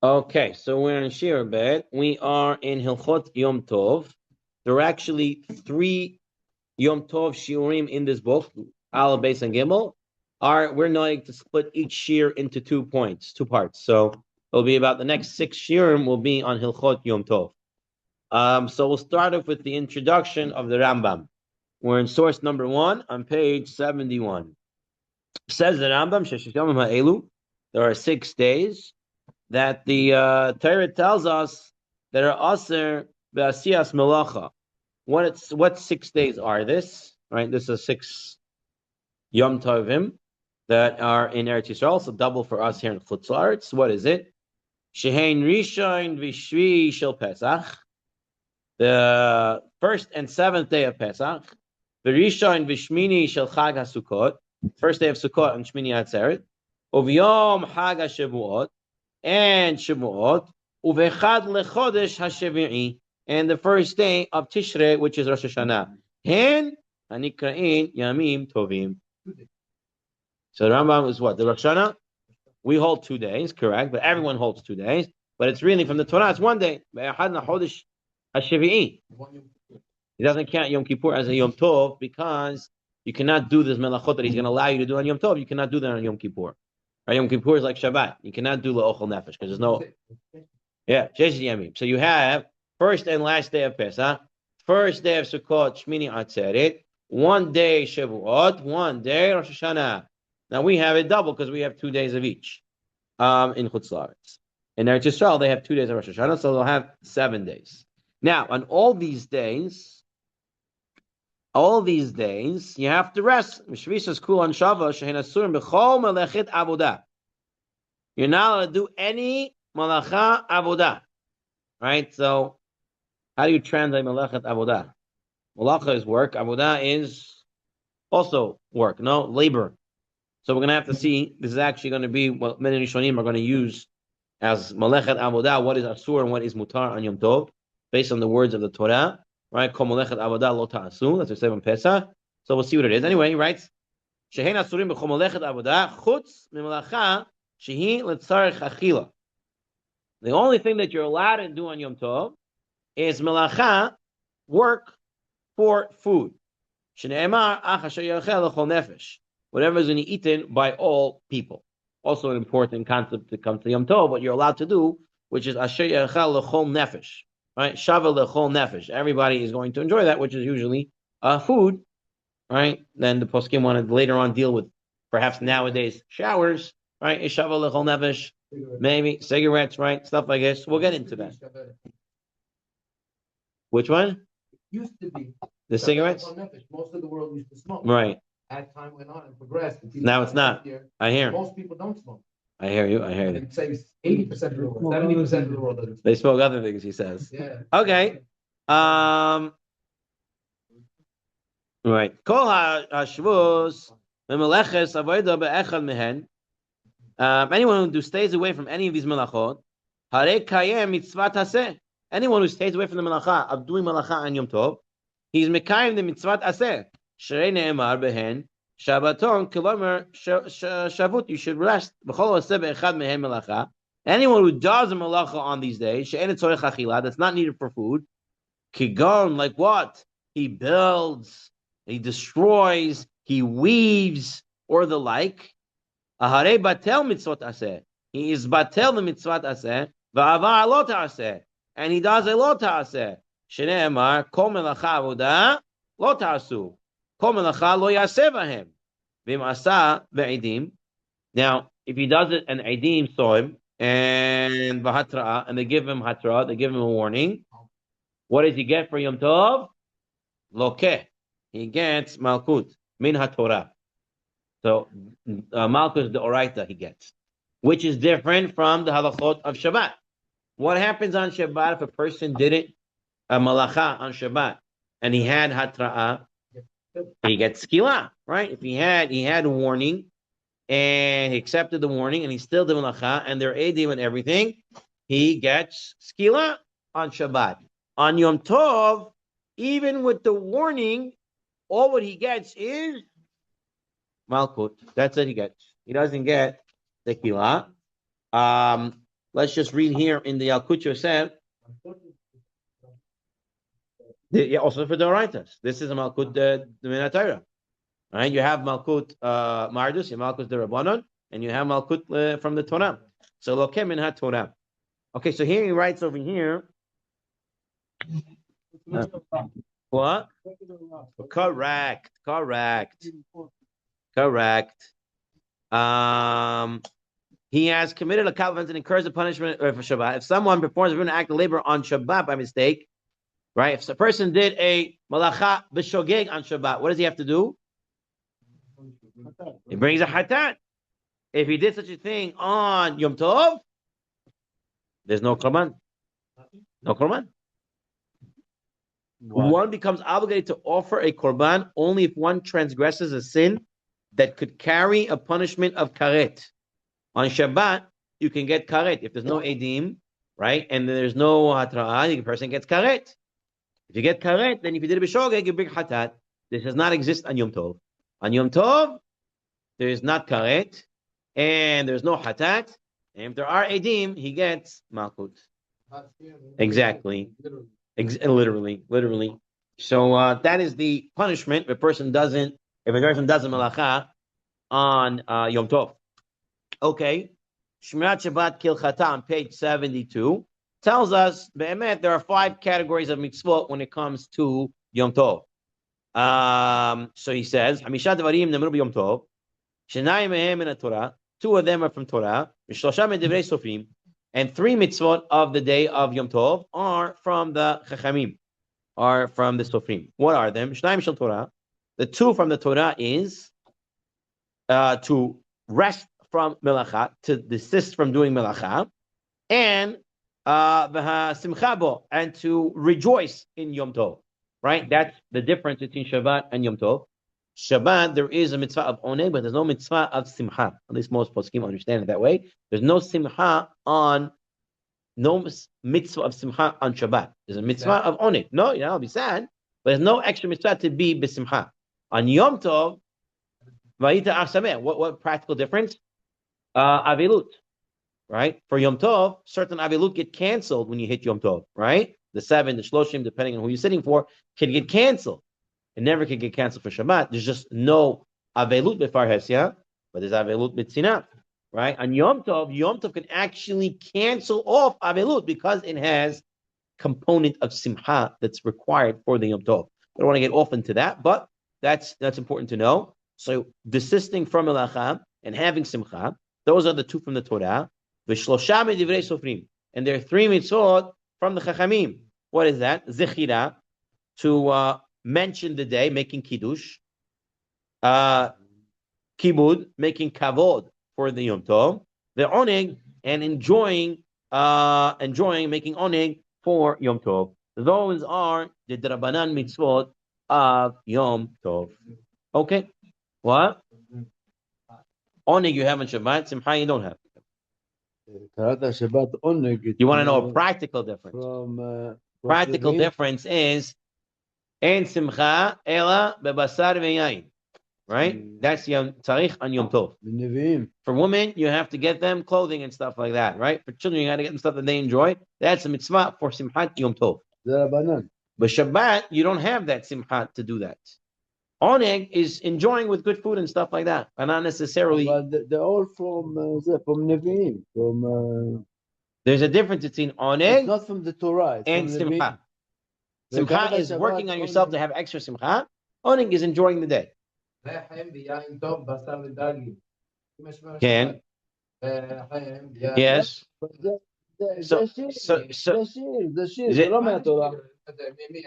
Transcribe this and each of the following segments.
Okay, so we're in Shir Bet. We are in Hilchot Yom Tov. There are actually 3 Yom Tov Shiurim in this book, Aleph, Beis, and Gimel. We're going to split each Shir into 2 parts. So it'll be about the next 6 Shiurim will be on Hilchot Yom Tov. So we'll start off with the introduction of the Rambam. We're in source number 1 on page 71. Says the Rambam, Sheshet Yomim Ha'elu, there are 6 days that the Torah tells us that are aser be'asiyas melacha. What 6 days are this? Right, this is 6 Yom Tovim that are in Eretz Yisrael, so double for us here in Chutz La'aretz. What is it? Shehein Rishon v'Shvi Shel Pesach, the 1st and 7th day of Pesach, v'Rishon v'Shmini Shel Chag HaSukkot, first day of Sukkot and Shmini Atzeret, uvyom Chag HaShavuot, and Shavuot, uvechad lechodesh hashevi'i, and the first day of Tishrei, which is Rosh Hashanah. Hen hanikrain yamim tovim. So the Rambam is what? The Rosh Hashanah? We hold 2 days, correct, but everyone holds 2 days. But it's really from the Torah, it's 1 day. He doesn't count Yom Kippur as a Yom Tov because you cannot do this melachot that he's going to allow you to do on Yom Tov. You cannot do that on Yom Kippur. Right? Yom Kippur is like Shabbat. You cannot do la'ochel nefesh because there's no. Yeah, Shesh Yamim. So you have first and last day of Pesach, first day of Sukkot, Shmini Atzeret, 1 day Shavuot, 1 day Rosh Hashanah. Now we have it double because we have 2 days of each in Chutz La'aretz. In Eretz Yisrael, they have 2 days of Rosh Hashanah, so they'll have 7 days. Now, on all these days, you have to rest. You're not allowed to do any malacha avodah. Right? So, how do you translate malachat avodah? Malacha is work. Avodah is also work, no? Labor. So we're going to have to see, this is actually going to be what many Rishonim are going to use as malachat avodah, what is asur and what is mutar on Yom Tov, based on the words of the Torah. Right? Kol malachat avodah lo ta'asu. That's what we say on Pesach. So we'll see what it is. Anyway, he writes, Shehen asurim b'chol malachat avodah, chutz mimalacha shehi letzarech achila. The only thing that you're allowed to do on Yom Tov is melacha, work for food. Whatever is going to be eaten by all people. Also an important concept to come to Yom Tov, what you're allowed to do, which is asher yachal lechol nefesh. Right? Shava lechol nefesh. Everybody is going to enjoy that, which is usually food. Right? Then the poskim wanted to later on deal with perhaps nowadays showers. Right? Shava lechol nefesh. Maybe cigarettes, right? Stuff like this. We'll get into that. Which one? It used to be the cigarettes. Most of the world used to smoke. Right. As time went on and progressed, now it's not. I hear. Most people don't smoke. I hear you. I hear you. I'd say 80% of the world, 70% of the world doesn't smoke. They smoke other things. He says. Yeah. Okay. Right. Kol hashvus memeleches avodah be'echad mehen. Anyone who stays away from any of these melachot, harei kayem mitzvat haseh. Anyone who stays away from the melacha of doing melacha on Yom Tov, he's mekayim the mitzvat aseh. Shrei ne'emar behen Shabbaton kilomer shavut. You should rest. B'chol aseh be'echad mehen melacha. Anyone who does a melacha on these days, she'en tzorech achila, that's not needed for food. Kigon, like what? He builds, he destroys, he weaves, or the like. Aharei batel mitzvot aseh. He is batel the mitzvot aseh. Va'avar lo ta'aseh. And he does a lo ta'aseh. Shne'emar kol melacha avodah lo ta'asu. Kol melacha lo yaseh v'hem. V'im asa ve'idim. Now, if he does it and idim saw him and v'hatra, and they give him hatra, they give him a warning. What does he get for Yom Tov? Lokeh. He gets malkut min haTorah. So malchus the oraita he gets, which is different from the halachot of Shabbat. What happens on Shabbat if a person did it a malacha on Shabbat and he had hatra'ah? He gets skila, right? If he had a warning and he accepted the warning and he still did malacha and they're edim and everything, he gets skila on Shabbat. On Yom Tov, even with the warning, all what he gets is malkut. That's what he gets. He doesn't get tequila. let's just read here in the Yalkut Yosef. Yeah, also for the Oraitas. This is a Malkut the Minatayra. Right? You have Malkut Mardus, you have Malkut the Rabbanon, and you have Malkut from the Torah. So Lokem min ha-Torah. Okay, so here he writes over here. What? Correct. He has committed a covenant and incurs a punishment for Shabbat. If someone performs an act of labor on Shabbat by mistake, right? If a person did a malacha b'shogeg on Shabbat, what does he have to do? He brings a hatat. If he did such a thing on Yom Tov, there's no korban. No korban. One becomes obligated to offer a korban only if one transgresses a sin that could carry a punishment of karet. On Shabbat, you can get karet. If there's no edim, right, and there's no hatra'ah, the person gets karet. If you get karet, then if you did a b'shogeg, you bring hatat. This does not exist on Yom Tov. On Yom Tov, there is not karet, and there's no hatat. And if there are edim, he gets malkut. Exactly. Literally. So that is the punishment if a person does malacha on Yom Tov. Okay. Shmirat Shabbat Kilchata on page 72 tells us, be'emet, there are 5 categories of mitzvot when it comes to Yom Tov. So he says, Hamisha Devarim Nemru Yom Tov, Shenayim Mehem min Torah, 2 of them are from Torah, Mishlosha min Divrei Sofrim, and 3 mitzvot of the day of Yom Tov are from the Chachamim, are from the Sofrim. What are them? Shnayim Shel Torah. The 2 from the Torah is to rest from melacha, to desist from doing melacha, and simcha bo, and to rejoice in Yom Tov. Right? That's the difference between Shabbat and Yom Tov. Shabbat, there is a mitzvah of oneg, but there's no mitzvah of simcha. At least most poskim understand it that way. There's no mitzvah of simcha on Shabbat. There's a mitzvah of oneg. No, I'll be sad, but there's no extra mitzvah to be b'simcha. On Yom Tov, vayita achsameh. What practical difference? Avilut, right? For Yom Tov, certain avilut get canceled when you hit Yom Tov, right? The 7, the shloshim, depending on who you're sitting for, can get canceled. It never can get canceled for Shabbat. There's just no avelut befar hesya, but there's avelut b'tzinah, right? On Yom Tov can actually cancel off avelut because it has component of simcha that's required for the Yom Tov. I don't want to get off into that, but that's important to know. So desisting from melacha and having simcha, those are the 2 from the Torah. V'shlosha divrei sofrim, and there are 3 mitzvot from the Chachamim. What is that? Zechira, to mention the day, making kiddush. Kibud, making kavod for the Yom Tov. The oneg, and enjoying, making oneg for Yom Tov. Those are the drabanan mitzvot of Yom Tov. Okay, what? Oneg you have on Shabbat, simcha you don't have. You want to know a practical difference? Practical difference is en simcha ela bebasar ve'yain. Right? That's Yom Tzarich on Yom Tov. For women, you have to get them clothing and stuff like that. Right? For children, you got to get them stuff that they enjoy. That's a mitzvah for simchat Yom Tov. But Shabbat, you don't have that simchat to do that. Oneg is enjoying with good food and stuff like that, and not necessarily. But they're all from Nevi'im. There's a difference between oneg. It's not from the Torah. And simcha. Simcha is working on yourself to have extra simcha. Oneg is enjoying the day. Can. Yes. זה לא מהתורה.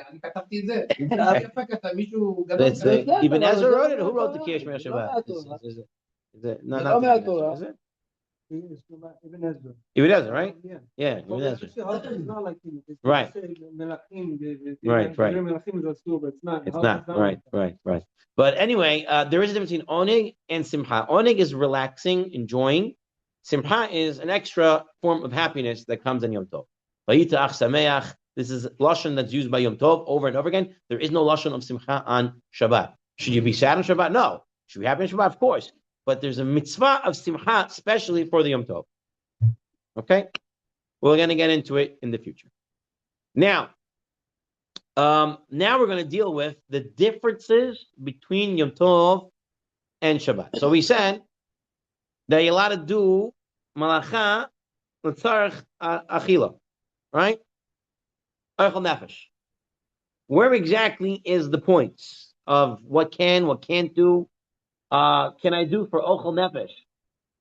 אני כתבתי את זה. יפה כתב, מישהו גדול. Even Ezra wrote it. Who wrote the Kiyush Mir Shabbat? זה לא מהתורה. Ibn Ezra, right? Yeah, Ibn Ezra. Right. It's not. Right. But anyway, there is a difference between oneg and simcha. Oneg is relaxing, enjoying. Simcha is an extra form of happiness that comes in Yom Tov. This is lashon that's used by Yom Tov over and over again. There is no lashon of simcha on Shabbat. Should you be sad on Shabbat? No. Should you be happy on Shabbat? Of course. But there's a mitzvah of simcha, especially for the Yom Tov. Okay? We're going to get into it in the future. Now we're going to deal with the differences between Yom Tov and Shabbat. So we said that you're allowed to do malacha l'tzarech achila, right? Ochel nefesh. Where exactly is the points of what can, what can't do? Can I do for ochel nefesh?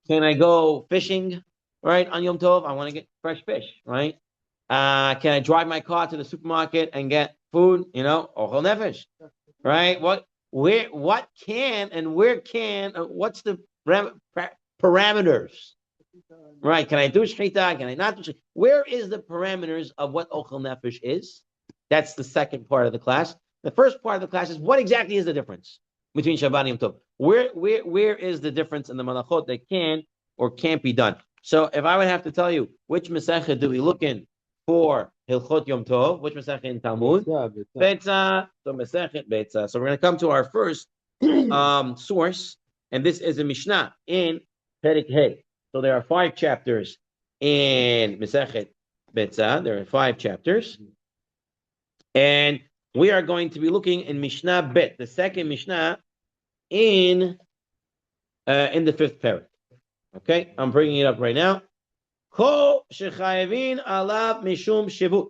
Can I go fishing, right, on Yom Tov? I want to get fresh fish, right? Can I drive my car to the supermarket and get food? Ochel nefesh, right? What can and where can? What's the parameters? Right? Can I do shechita? Can I not do shechita? Where is the parameters of what ochel nefesh is? That's the second part of the class. The first part of the class is what exactly is the difference between Shabbat and Yom Tov? Where is the difference in the malachot that can or can't be done? So if I would have to tell you which Masechah do we look in for Hilchot Yom Tov, which Masechah in Talmud? Beitza. So Masechet Beitza. So we're going to come to our first source, and this is a Mishnah in Perek Hey. So there are 5 chapters in Masechet Beitza. There are 5 chapters. And we are going to be looking in Mishnah Bet, the second Mishnah in the 5th parak. Okay, I'm bringing it up right now. Kol shechayevin alav mishum shivut.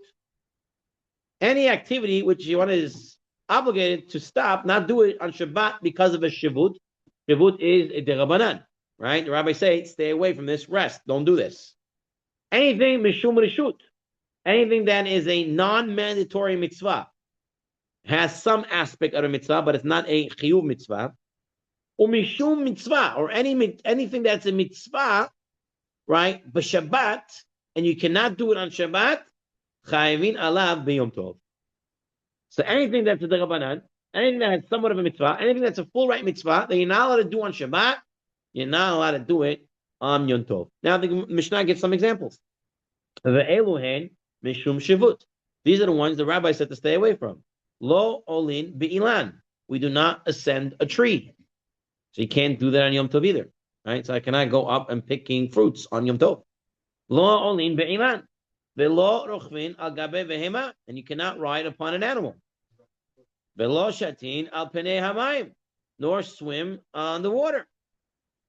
Any activity which one is obligated to stop, not do it on Shabbat because of a shivut. Shivut is a derabanan, right? The rabbi say, stay away from this, rest, don't do this. Anything mishum reshut, anything that is a non-mandatory mitzvah, has some aspect of a mitzvah, but it's not a chiyuv mitzvah. Or mishum mitzvah, or anything that's a mitzvah, right? B'Shabbat, and you cannot do it on Shabbat, chayevin alav b'yom tov. So anything that's a derabanan, anything that has somewhat of a mitzvah, anything that's a full right mitzvah that you're not allowed to do on Shabbat, you're not allowed to do it on Yom Tov. Now the Mishnah gives some examples. Ve'eluhen mishum shivut. These are the ones the rabbi said to stay away from. Lo olin be'ilan. We do not ascend a tree. So you can't do that on Yom Tov either. Right? So I cannot go up and picking fruits on Yom Tov. Lo olin be'ilan. Ve'lo rochvin al gabe vehema. And you cannot ride upon an animal. Ve'lo shatin al penei hamayim. Nor swim on the water.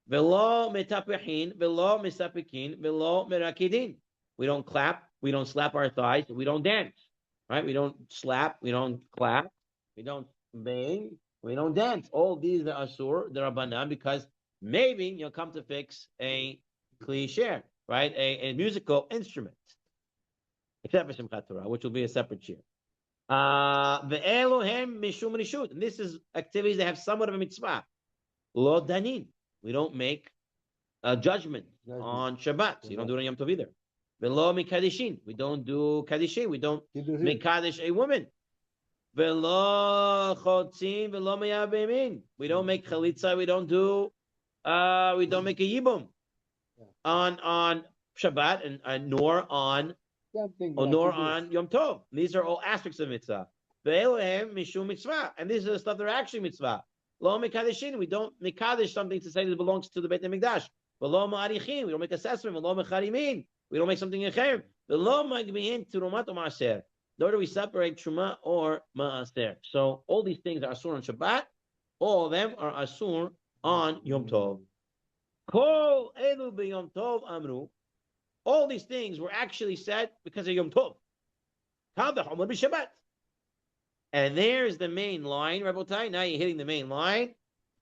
Ve'lo metapehin. Ve'lo misapekin. Ve'lo merakidin. We don't clap. We don't slap our thighs. We don't dance. Right? We don't slap. We don't clap. We don't bang. We don't dance. All these are asur, they're abanan, because maybe you'll come to fix a cliche, right? A musical instrument. Except for Simchat Torah, which will be a separate shir. Ve'elohem mishum rishut. And this is activities that have somewhat of a mitzvah. Lo danin. We don't make a judgment on Shabbat. So you don't do it on Yom Tov either. Ve'lo mikadishin. We don't do kadishin. We don't make kaddish a woman. Ve'lo chotzin, ve'lo meyabemin. We don't make chalitza. We don't make a yibum on Shabbat and nor on Yom Tov. These are all aspects of mitzvah. Ve'elohem mishum mitzvah, and these are the stuff that are actually mitzvah. Lo mekadishin. We don't mekadish something to say that it belongs to the Beit HaMikdash. Ve'lo ma'arichin. We don't make assessment. Ve'lo mecharimin. We don't make something in Cherem. Ve'lo magbihin terumat u'maaser. Nor do we separate truma or maaser. So all these things are asur on Shabbat. All of them are asur on Yom Tov. Kol elu b'Yom Tov amru. All these things were actually said because of Yom Tov. Kal v'chomer b'Shabbat. And there's the main line, Rabotai. Now you're hitting the main line.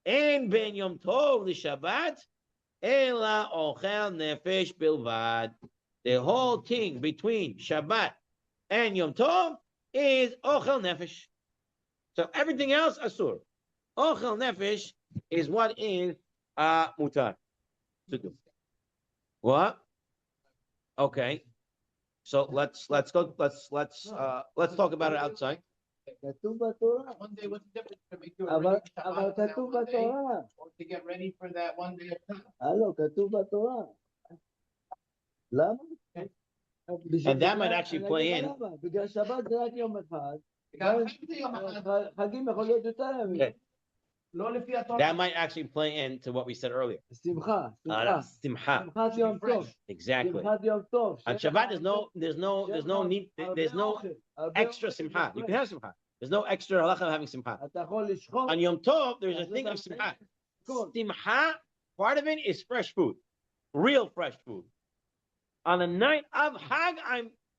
En ben Yom Tov l'Shabbat ela ochel nefesh bilvad. The whole thing between Shabbat and Yom Tov is ochel nefesh. So everything else asur. Ochel nefesh is what is mutar. What? Okay. So let's go. Let's talk about it outside. כתוב בתורה. One day, what's the difference to make אבל כתוב בתורה. or to get ready for that one day of time? הלו, כתוב בתורה. למה? And that might actually play in. בגלל שבת זה רק יום אחד. גם חגים זה יום אחד. חגים יכול להיות יותר ימים. לא לפי התורה. That might actually play into what we said earlier. שמחה, Simcha. שמחת יום טוב. Exactly. שמחת יום טוב. On Shabbat, there's no extra simcha. You can have simcha. There's no extra halacha of having simcha. אתה יכול לשחוט. On Yom Tov, there's a thing of simcha. Simcha, part of it is fresh food, real fresh food. On the night of Hag,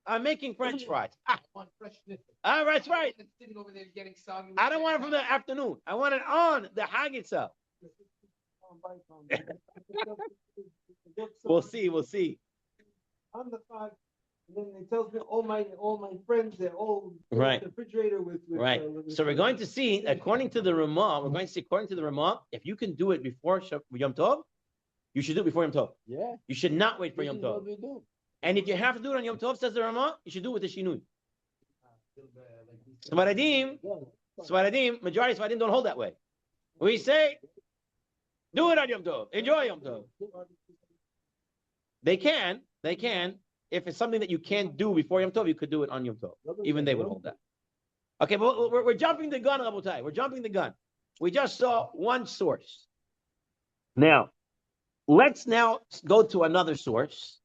I'm making French fries. I want freshness. That's right. Sitting over there getting soggy. I don't want it from the afternoon. I want it on the Hag itself. We'll see. On the Chag, and then it tells me all my friends, they're all Right. in the refrigerator with Right. So we're going to see, according to the Ramah, if you can do it before Yom Tov, you should do it before Yom Tov. Yeah. You should not wait for This Yom is what Tov. we do. And if you have to do it on Yom Tov, says the Ramah, you should do it with the Shinui. Svaradim, majority of Svaradim don't hold that way. We say, do it on Yom Tov. Enjoy Yom Tov. They can. If it's something that you can't do before Yom Tov, you could do it on Yom Tov. Even they would hold that. Okay, but we're jumping the gun, Rabotai. We're jumping the gun. We just saw one source. Now, let's now go to another source.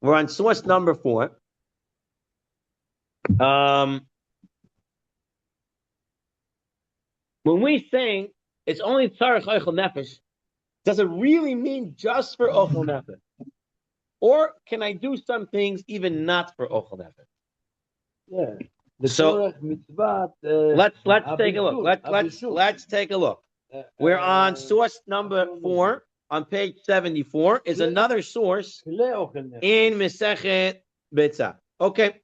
We're on source number 4. When we say it's only tzarech ochel nefesh, does it really mean just for ochel nefesh? Or can I do some things even not for ochel nefesh? Yeah. So let's take a look. Let's take a look. We're on source number 4 on page 74. Is another source in Mesechet Betzah. Okay.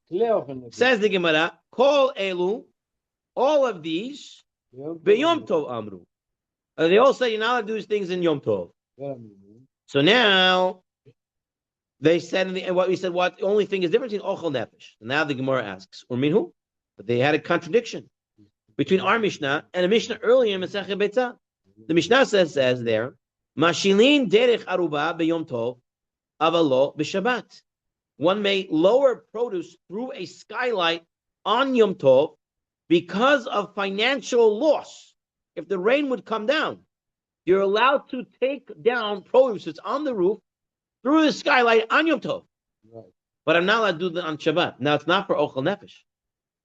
Says the Gemara, Kol Elu, all of these, B'Yom Tov Amru. They all say you're not allowed to do these things in Yom Tov. So now they said, what the only thing is different between Ochel Nefesh. And now the Gemara asks, Urminhu? But they had a contradiction between our Mishnah and a Mishnah earlier in Masechet Betzah. The Mishnah says there, Mashilin derech aruba b'Yom Tov, avalo b'Shabbat. One may lower produce through a skylight on Yom Tov because of financial loss. If the rain would come down, you're allowed to take down produce that's on the roof through the skylight on Yom Tov. Right. But I'm not allowed to do that on Shabbat. Now, it's not for Ochel Nefesh.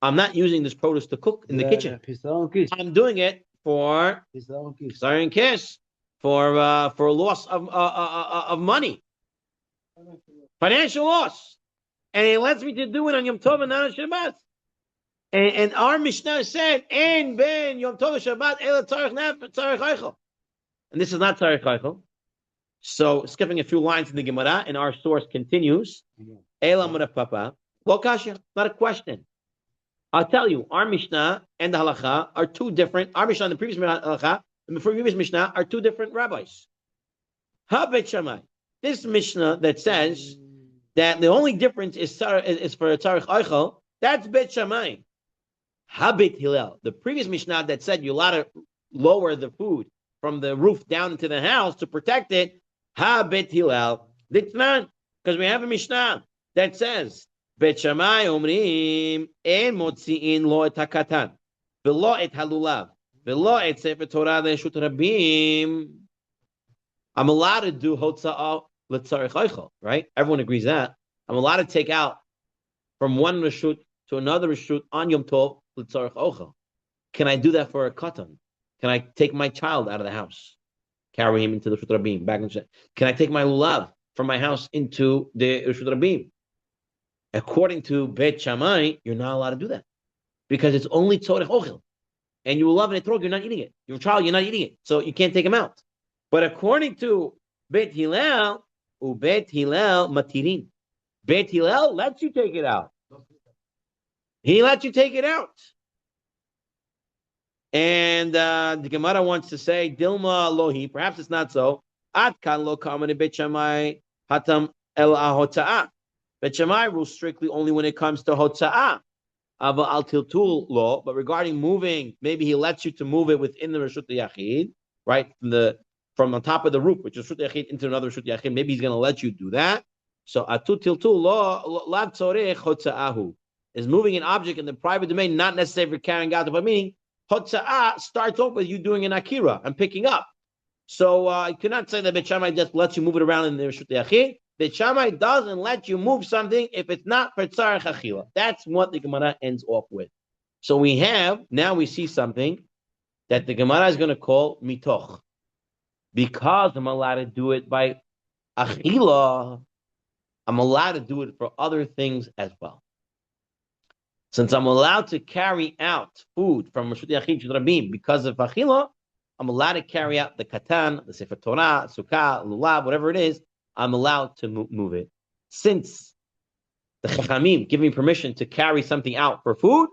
I'm not using this produce to cook in the kitchen. I'm doing it for Kisaron Kish, for loss of money. Financial loss. And it lets me to do it on Yom Tov and not on Shabbat. And our Mishnah said, "En ben Yom Tov Shabbat ela tzarich eichel," and this is not tzarich eichel. So skipping a few lines in the Gemara, and our source continues. Ela murapapa lo kasha, not a question. I'll tell you, our Mishnah and the Halacha are two different. Our Mishnah and the previous Halacha and the previous Mishnah are two different rabbis. Ha Bet Shammai. This Mishnah that says that the only difference is for tzarich eichel. That's Bet Shammai. Habit Hillel, the previous Mishnah that said you're allowed to lower the food from the roof down into the house to protect it. Habit Hillel, Ditnan, because we have a Mishnah that says Bet Shammai Omrim En Motziin Lo Et Hakatan V'Lo Et Halulav V'Lo Et Sefer Torah Le'Shut Rabim. I'm allowed to do Hotza'ah L'Tzarich Eichel, right? Everyone agrees that. I'm allowed to take out from one reshut to another reshut on Yom Tov l'tzarich ochel. Can I do that for a katan? Can I take my child out of the house, carry him into the reshut rabim back in? Can I take my lulav from my house into the reshut rabim? According to Bet Shammai, you're not allowed to do that because it's only tzarich ochel, and you love an etrog, you're not eating it. Your child, you're not eating it, so you can't take him out. But according to Bet Hillel, Bet Hillel matirin. Bet Hillel lets you take it out. He lets you take it out. And the Gemara wants to say, Dilma lohi, perhaps it's not so. At kan lo kamani Bet Shammai hatam el ahotza'ah. Bet Shammai rules strictly only when it comes to hotza'ah. Ava al tiltul law, but regarding moving, maybe he lets you to move it within the Reshut Yachid, right? From on top of the roof, which is Reshut Yachid, into another Reshut Yachid. Maybe he's going to let you do that. So atut tiltul law la tzorech hotza'ahu. Is moving an object in the private domain not necessary for carrying out the meaning Hotza'ah starts off with you doing an akira and picking up. So you cannot say that Beit Shammai just lets you move it around in the Reshut Yachid. Beit Shammai doesn't let you move something if it's not for tzarech achila. That's what the Gemara ends off with. So we see something that the Gemara is going to call mitoch. Because I'm allowed to do it by achila, I'm allowed to do it for other things as well. Since I'm allowed to carry out food from Reshut Yachid Shel Rabim because of achila, I'm allowed to carry out the katan, the sefer Torah, sukkah, lulav, whatever it is. I'm allowed to move it. Since the chachamim give me permission to carry something out for food,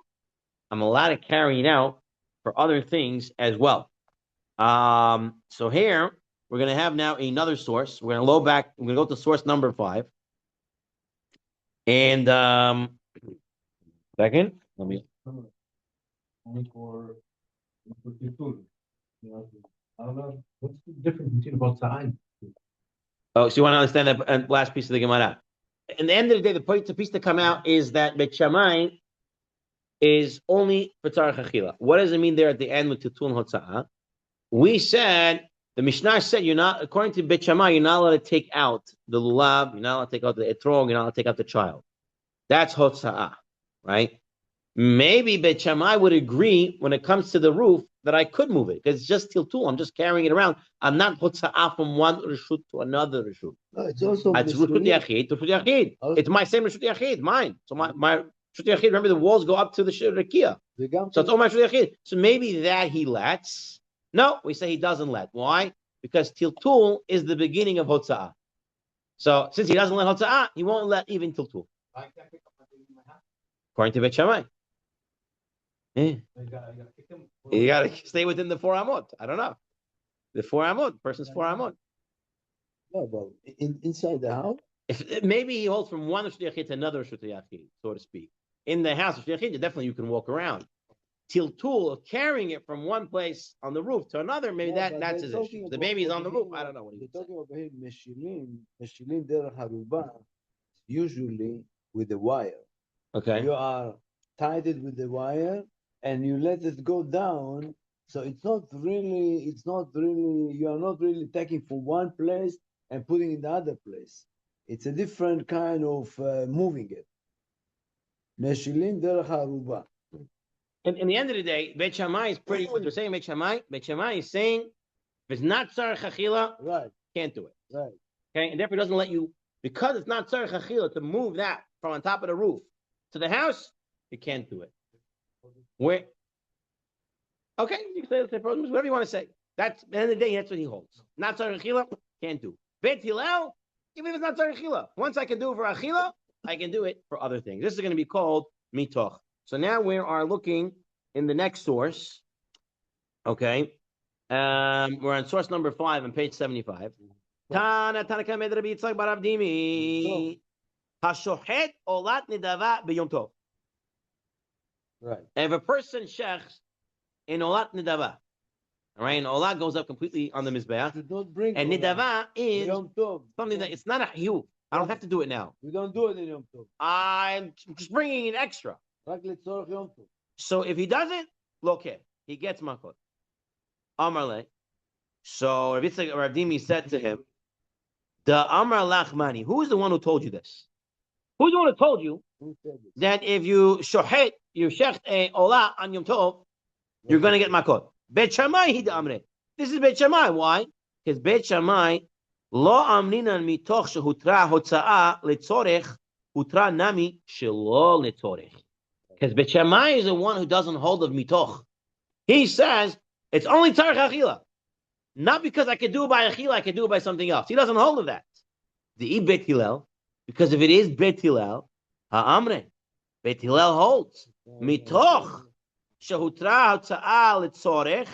I'm allowed to carry it out for other things as well. So here we're going to have now another source. We're going to We're going to go to source number 5. And second, let me. What's the difference between both sides? Oh, so you want to understand that last piece of the Gemara? In the end of the day, the piece to come out is that Beit Shammai is only for tzarech achila. What does it mean there at the end with Tutun Hotza'ah? We said, the Mishnah said, you're not, according to Beit Shammai, you're not allowed to take out the lulav, you're not allowed to take out the etrog, you're not allowed to take out the child. That's Hotza'ah, right? Maybe Beit Shammai would agree when it comes to the roof that I could move it because it's just tiltul. I'm just carrying it around. I'm not hotza'ah from one reshut to another reshut. No, it's also It's reshut yachid to reshut yachid. It's my same reshut yachid, mine. So my reshut yachid. Remember, the walls go up to the rakia. So it's all my reshut yachid. So maybe that he lets. No, we say he doesn't let. Why? Because tiltul is the beginning of hotza'ah. So since he doesn't let hotza'ah, he won't let even tiltul. According to Beit Shammai. Yeah. You gotta stay within the 4 amot. I don't know. The 4 amot, person's 4 amot. No, but inside the house? Maybe he holds from one Reshut Yachid to another Reshut Yachid, so to speak. In the house of Reshut Yachid, definitely you can walk around. Tiltul, carrying it from one place on the roof to another, maybe that's his issue. The baby is on the roof. I don't know what he's talking about here. Meshilim derech haruba, usually with the wire. Okay. You are tied it with the wire and you let it go down. So it's not really, you are not really taking from one place and putting in the other place. It's a different kind of moving it. Meshilim derech haruba. In the end of the day, Beit Shammai is pretty, what they're saying, Beit Shammai is saying, if it's not tzarech achila, right, can't do it. Right. Okay, and therefore it doesn't let you, because it's not tzarech achila, to move that from on top of the roof to the house, you can't do it. Where? Okay, you can say whatever you want to say. That's at the end of the day, that's what he holds. Not tzarech achila, can't do. Beit Hillel, even if it's not tzarech achila, once I can do it for achila, I can do it for other things. This is going to be called mitoch. So now we are looking in the next source. Okay, we're on source number 5 on page 75. Tana Kamed Rabbi Yitzchak bar Avdimi. Hashochet olat nidava b'yom tov. Right. If a person shechs in olat nidava, all right, and olat goes up completely on the mizbeach, and nidava is something that it's not a hiu. I don't have to do it now. We don't do it in Yom Tov. I'm just bringing in extra. So if he doesn't, look here, he gets makot. Amarle. So Rav Dimi said to him, "The Amar Lachmani. Who is the one who told you this? Who's the one who told you that if you shochet, you shecht a olah on Yom Tov, you're going to get makot? Beit Shammai he amre. This is Beit Shammai. Why? Because Beit Shammai lo amrinan mitoch shehutra hotza'ah letzorech hutra nami shelo letzorech. Because Beit Shammai is the one who doesn't hold of mitoch. He says it's only tzarech achila. Not because I can do it by achila, I can do it by something else. He doesn't hold of that. The Beit Hillel, because if it is Beit Hillel, ha'amre, Beit Hillel holds mitoch shehutra hotza'ah letzorech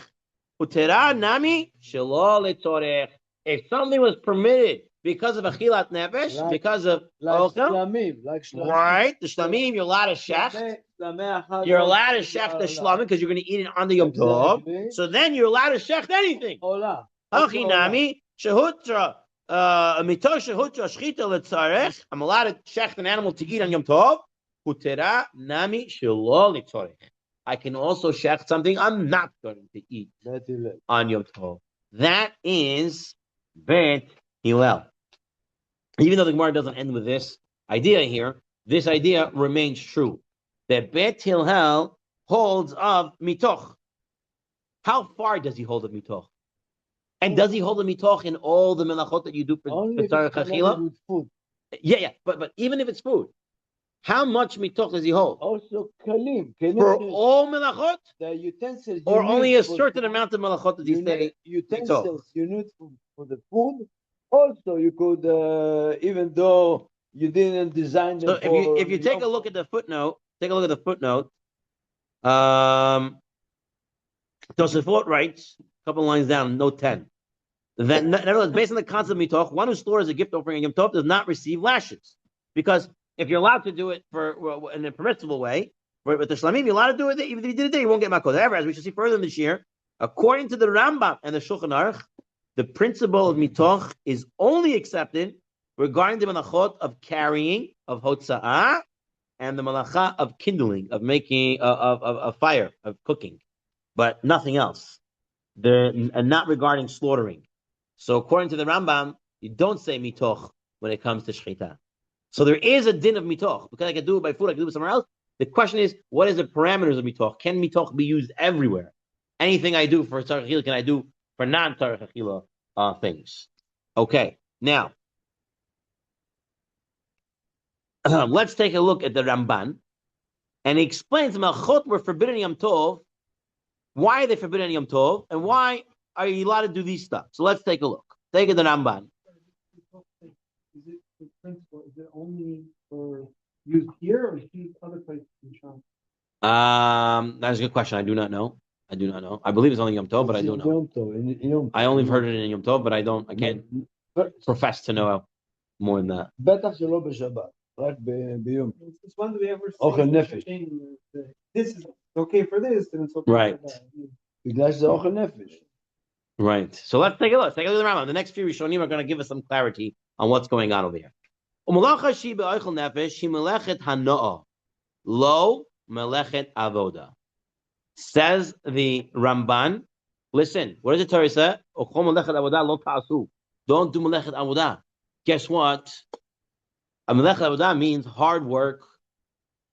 hutera nami shelo letzorech. If something was permitted because of achilat nefesh, because of shlamim, right? The shlamim, you're allowed to shecht. You're allowed to shecht the shlamim because you're going to eat it on the Yom Tov. So then you're allowed to shecht anything. Hachinami shehutra mitoch shehutra shchita letzarech. I'm allowed to shecht an animal to eat on Yom Tov. Hutera nami shelo letzarech. I can also shecht something I'm not going to eat on Yom Tov. That is Bet Hillel. Even though the Gemara doesn't end with this idea here, this idea remains true. That Bet Hillel holds of mitoch. How far does he hold of mitoch? And does he hold of mitoch in all the melachot that you do for Tzarech Achila? Yeah. But even if it's food, how much mitoch does he hold? Also, kalim. For all melachot? The utensils. Or only a certain amount of melachot does he say? Utensils you need for the food. Also, you could, even though you didn't design them. So if you take a look at the footnote, Tosafot writes a couple lines down, note 10. That in other words, based on the concept of mitoch, one who slaughers a gift offering in Yom Tov does not receive lashes, because if you're allowed to do it in a permissible way, with the shlamim, you're allowed to do it. Even if you did it there, you won't get makos. However, as we shall see further in this year, according to the Rambam and the Shulchan Aruch, the principle of mitoch is only accepted regarding the malachot of carrying, of hotza'ah, and the malacha of kindling, of making, of fire, of cooking, but nothing else. And not regarding slaughtering. So according to the Rambam, you don't say mitoch when it comes to shechita. So there is a din of mitoch, because I can do it by food, I can do it somewhere else. The question is, what is the parameters of mitoch? Can mitoch be used everywhere? Anything I do for tzarech achila, can I do for non-tzarech achila things? Okay, now let's take a look at the Ramban, and he explains malchot were forbidden Yom Tov. Why are they forbidden Yom Tov, and why are you allowed to do these stuff? So let's take a look. Take it the Ramban. Is it the principle? Is it only for used here, or is it used other places in Sham? That's a good question. I do not know. I believe it's only Yom Tov, but I don't know. I only heard it in Yom Tov, but I can't profess to know more than that. It's when do we ever say this is okay for this, and it's okay right. for that. Right. So let's take a look. Take a look at the Rambam. The next few Rishonim are going to give us some clarity on what's going on over here. Lo melechet avoda. Says the Ramban. Listen, what does the Torah say? Don't do melechet avoda. Guess what? A melechet avoda means hard work.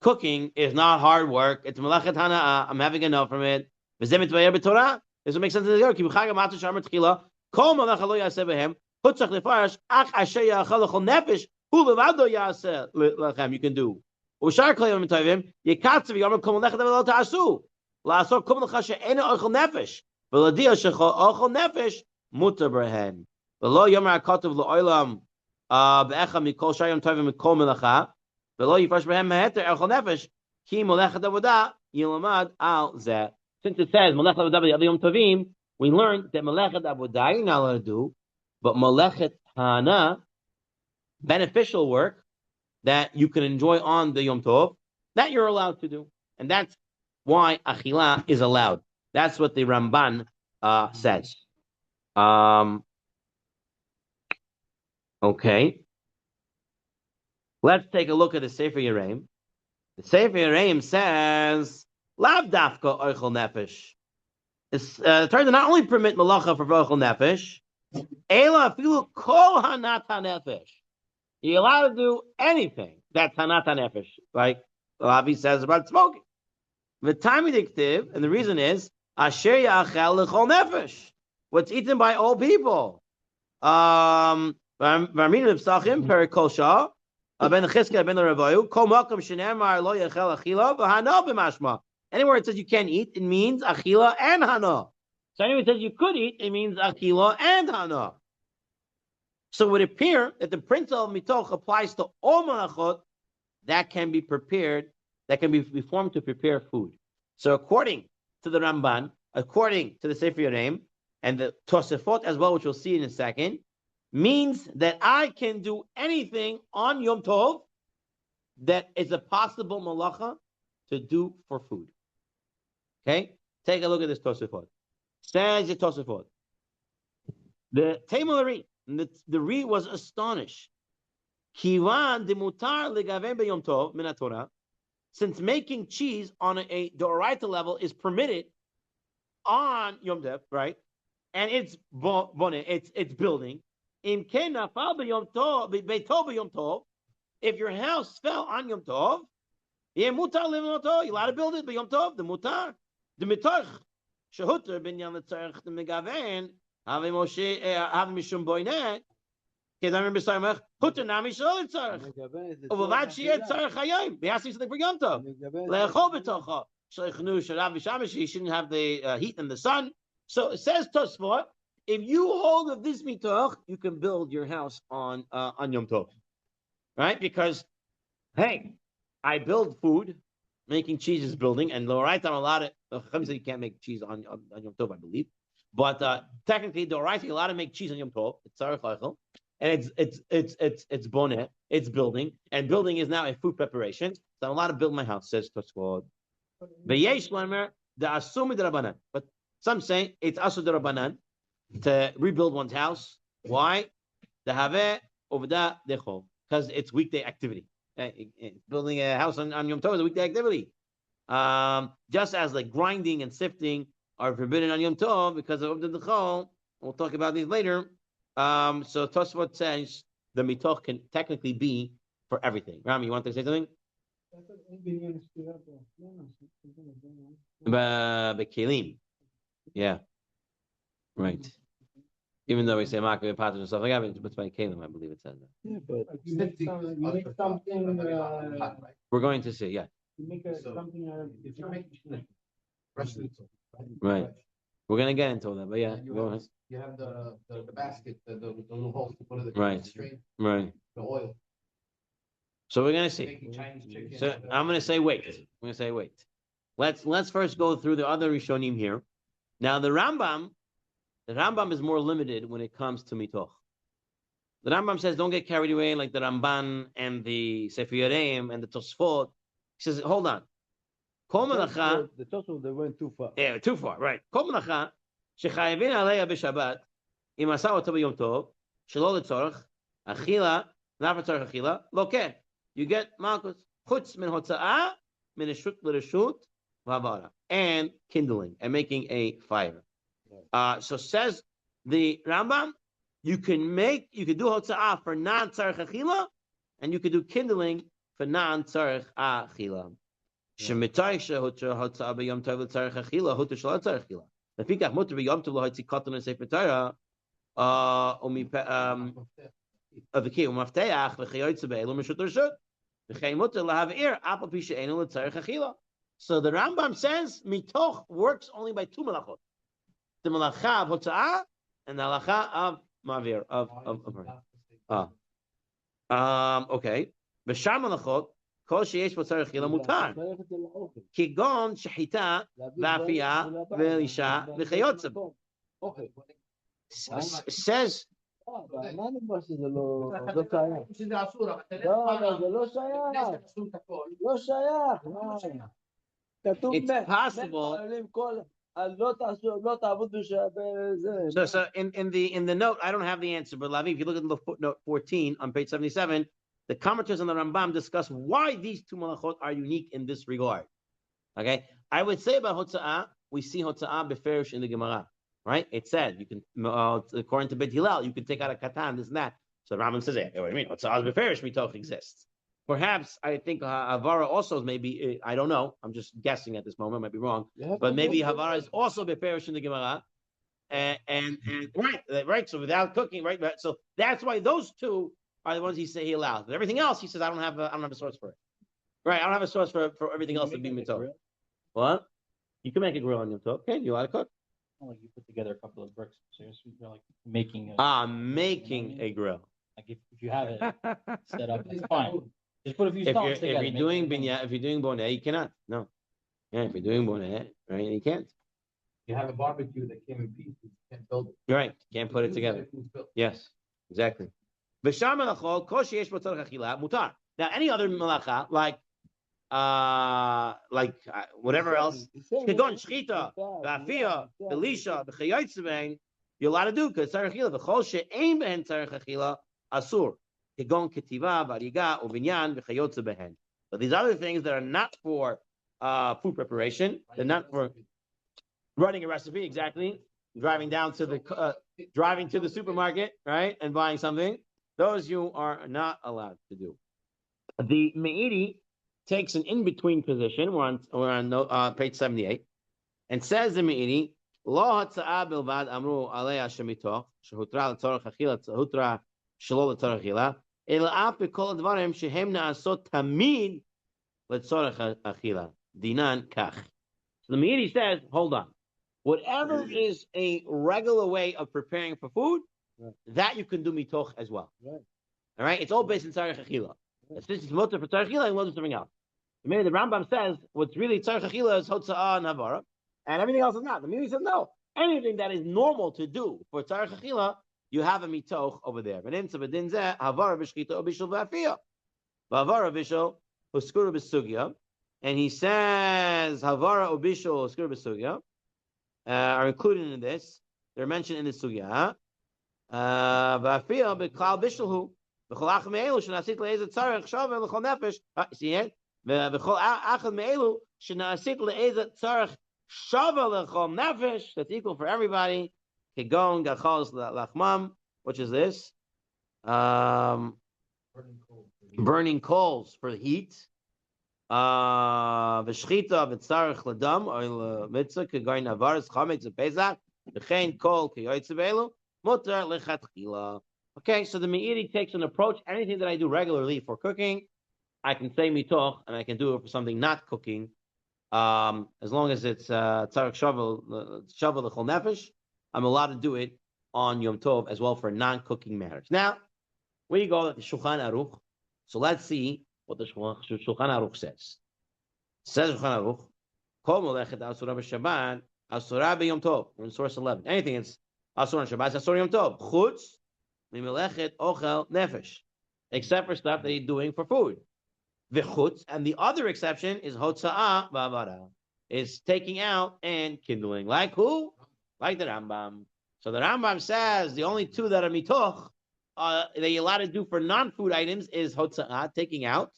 Cooking is not hard work. It's melechet hana'ah. I'm having enough from it. This will make sense to the Torah. Kol malacha lo yaseh behem. Hutzach lefarash ach asher yachal lechol nefesh hu levado yaseh lechem. You can do. Ushar kol yom tovim yekatzav yom kol malacha lo ta'asu. La'asor kol malacha she'ena ochel nefesh. V'ladia shechol ochel nefesh mutar behen. V'lo yomer hakatuv lo'olam be'echa mikol shar yom tovim mikol malacha. V'lo yifresh behem meheter ochel nefesh ki malacha avoda yilamad al zeh. Since it says Melechet Avodah Yom Tovim, we learned that Melechet Avodah you're not allowed to do, but Melechet Hana, beneficial work that you can enjoy on the Yom Tov, that you're allowed to do, and that's why Achila is allowed. That's what the Ramban says. Okay, let's take a look at the Sefer Yereim. The Sefer Yereim says. Lav dafka oichel nefesh. The Torah does not only permit malacha for oichel nefesh, ela afilu kol hanat hanefesh. You're allowed to do anything that's hanat hanefesh, like Lavi says about smoking. The time dictive, and the reason is asher yachel lechol nefesh. What's eaten by all people. V'aminu b'sachim perikol shah. Ben chizkiah ben ravayu kol makom shenemar lo yachel achila v'hana b'mashma. Anywhere it says you can't eat, it means achila and hana. So anywhere it says you could eat, it means achila and hana. So it would appear that the principle of mitoch applies to all malachot that can be prepared, that can be formed to prepare food. So according to the Ramban, according to the Sefer Yereim, and the Tosafot as well, which we'll see in a second, means that I can do anything on Yom Tov that is a possible malacha to do for food. Okay, take a look at this Tosafot. Says the Tosafot. The Taimari, the Re was astonished. Kivan de mutar legavem b'Yom Tov min Torah, since making cheese on a Doraita level is permitted on Yom Tov, right? And it's building. If your house fell on Yom Tov, you're allowed to build it, but Yom Tov, the mutar, the mitoch, shehuter bin yam tzarich the megaven, have Moshe have mishum boynet. Kedam b'sayimach huter nami shol tzarich. Uvad sheyet tzarich hayom. They asking something for Yom Tov. Le'echol b'tocha. Shleichnu sharav v'shamash. You shouldn't have the heat in the sun. So it says Tosfot, if you hold of this mitoch, you can build your house on Yom Tov, right? Because hey, I build food, making cheese is building, and Loraita a lot of you can't make cheese on Yom Tov, I believe, but technically Loraita you're allowed to make cheese on Yom Tov. It's tzarich la'achol, and it's bonet, it's building, and building is now a food preparation. So I'm allowed to build my house. Says Tosfot. V'yesh lamer the asumi derabanan, but some say it's asu derabanan to rebuild one's house. Why? The haveh ovda dechol, because it's weekday activity. Building a house on Yom Tov is a weekday activity. Just as like grinding and sifting are forbidden on Yom Tov because of the Dechol. We'll talk about these later. So Tosfot says the mitoch can technically be for everything. Rami, you want to say something? Kelim. Yeah. Right. Even though we say Makav Pater and stuff like that, but by Kalim, I believe it says that. Yeah, but You make something. We're going to see, yeah. You make something out of. If you're making Right. We're gonna get into that, but yeah, you go have, ahead. you have the basket, the little holes to put it Right. straight, Right. the oil. So we're gonna see. Making Chinese chicken. So I'm gonna say wait. I'm gonna say wait. Let's first go through the other Rishonim here. Now the Rambam is more limited when it comes to mitoch. The Rambam says don't get carried away like the Ramban and the Sefer Yereim and the Tosfot. He says, hold on. Kol melacha. the Tosfot they went too far. Yeah, too far, right. Kol melacha shechayavin aleya b'Shabbat im asa oto b'Yom Tov shelo letzorach achila not for tzorach achila lo ken. You get malchus chutz min hotza'ah min reshut l'reshut v'havara and kindling and making a fire. So says the Rambam, you can do hotza'ah for non-tzarech achila, and you can do kindling for non-tzarech achila. Shemitay shehutra hotza'ah b'yom tov l'tzarech achila, hutra shelo tzarech achila. Lefikach muter b'yom tov l'hotzi katan l'sefer Torah, v'ki umafteach v'chayotze be'elu meshut reshut, v'chay muter lahavir apal pi she'enu l'tzarech achila. So the Rambam says mitoch works only by two melachot. The malacha of hotza'ah and the malacha of mavir okay. B'shar malachot kol sheyesh b'tzarech chila mutar. Kigon shechita v'afiyah v'elisha v'chayotze. Says it's possible. So in the note, I don't have the answer, but Lavi, if you look at the footnote 14 on page 77, the commentators on the Rambam discuss why these two malachot are unique in this regard. Okay, I would say about hotza'ah, we see hotza'ah beferish in the Gemara, right? It said you can, according to Bet Hillel, you can take out a katan, this and that. So the Rambam says, "Hey, what do you mean? Hotza'ah beferish mitoch exists." Perhaps I think Havara also is maybe, I don't know, I'm just guessing at this moment, I might be wrong, but maybe Havara is also beferish in the Gemara, and right, so without cooking, right, so that's why those two are the ones he allows, but everything else he says I don't have a source for it, right? I don't have a source for everything else to be mitzvah. What? You can make a grill on your top, okay? You know how to cook? Like you put together a couple of bricks, so you're like making a grill. Like if you have it set up, it's fine. Just put a few stones together. If you're doing bonet, you cannot. No. Yeah, if you're doing bonet, right, you can't. You have a barbecue that came in pieces, you can't build it. You're right. Can't put it together. Yes, exactly. Now, any other malacha, whatever else, you're allowed to do because tzarech achila. V'chol she'ein behen tzarech achila asur. But But these other things that are not for food preparation, they're not for running a recipe, exactly. Driving to the supermarket, right, and buying something. Those you are not allowed to do. The Meiri takes an in-between position. We're on page 78, and says the Meiri, Lo hatzaa bilvad amru alei hashemitoch shehutra l'tzorach achila hutra shelo l'tzorach achila ela af b'kol advarim shehem naasot tamid l'tzorach achila dinan kach. So the Meiri says, hold on. Whatever is a regular way of preparing for food, that you can do mitoch as well. Right. All right? It's all based in tzarech achila. Since it's mutter for tzarech achila, and we'll do something else. Maybe the Rambam says what's really tzarech achila is hotza'ah and havara, and everything else is not. The Meiri says no. Anything that is normal to do for tzarech achila, you have a mitoch over there. Havara b'shchita or b'shul v'afiyah. Havara b'shul uskura b'sugya, and he says havara or b'shul uskura b'sugya are included in this. They're mentioned in the sugya. V'afiyah b'klal b'shulhu v'chol achad me'elu shenasit le'ezet tzarech shaveh l'chol nefesh. See it? V'chol achad me'elu shenasit le'ezet tzarech shaveh l'chol nefesh. That's equal for everybody. Kegon gachos lachmam. Which is this? Burning coals for the heat. V'shchita v'tzarech l'dam or mitzvah kegoin avaris chametz v'pezach v'chein kol keyoytze v'elu mutar lechatchila. Okay, so the Meiri takes an approach. Anything that I do regularly for cooking, I can say mitoch, and I can do it for something not cooking, as long as it's tzarech shavel l'chol nefesh. I'm allowed to do it on Yom Tov as well for non-cooking matters. Now, we go to the Shulchan Aruch. So let's see what the Shulchan Aruch says. Says Shulchan Aruch, Kol molechet asura b'Shabbat, asura b'Yom Tov. We're in source 11. Anything that's asura on Shabbat, asura Yom Tov. Chutz mimelechet ochel nefesh, except for stuff that he's doing for food. V'chutz, and the other exception is hotza'ah v'avara, is taking out and kindling. Like who? Like the Rambam. So the Rambam says the only two that are mitoch that you're allowed to do for non-food items is hotza'ah, taking out,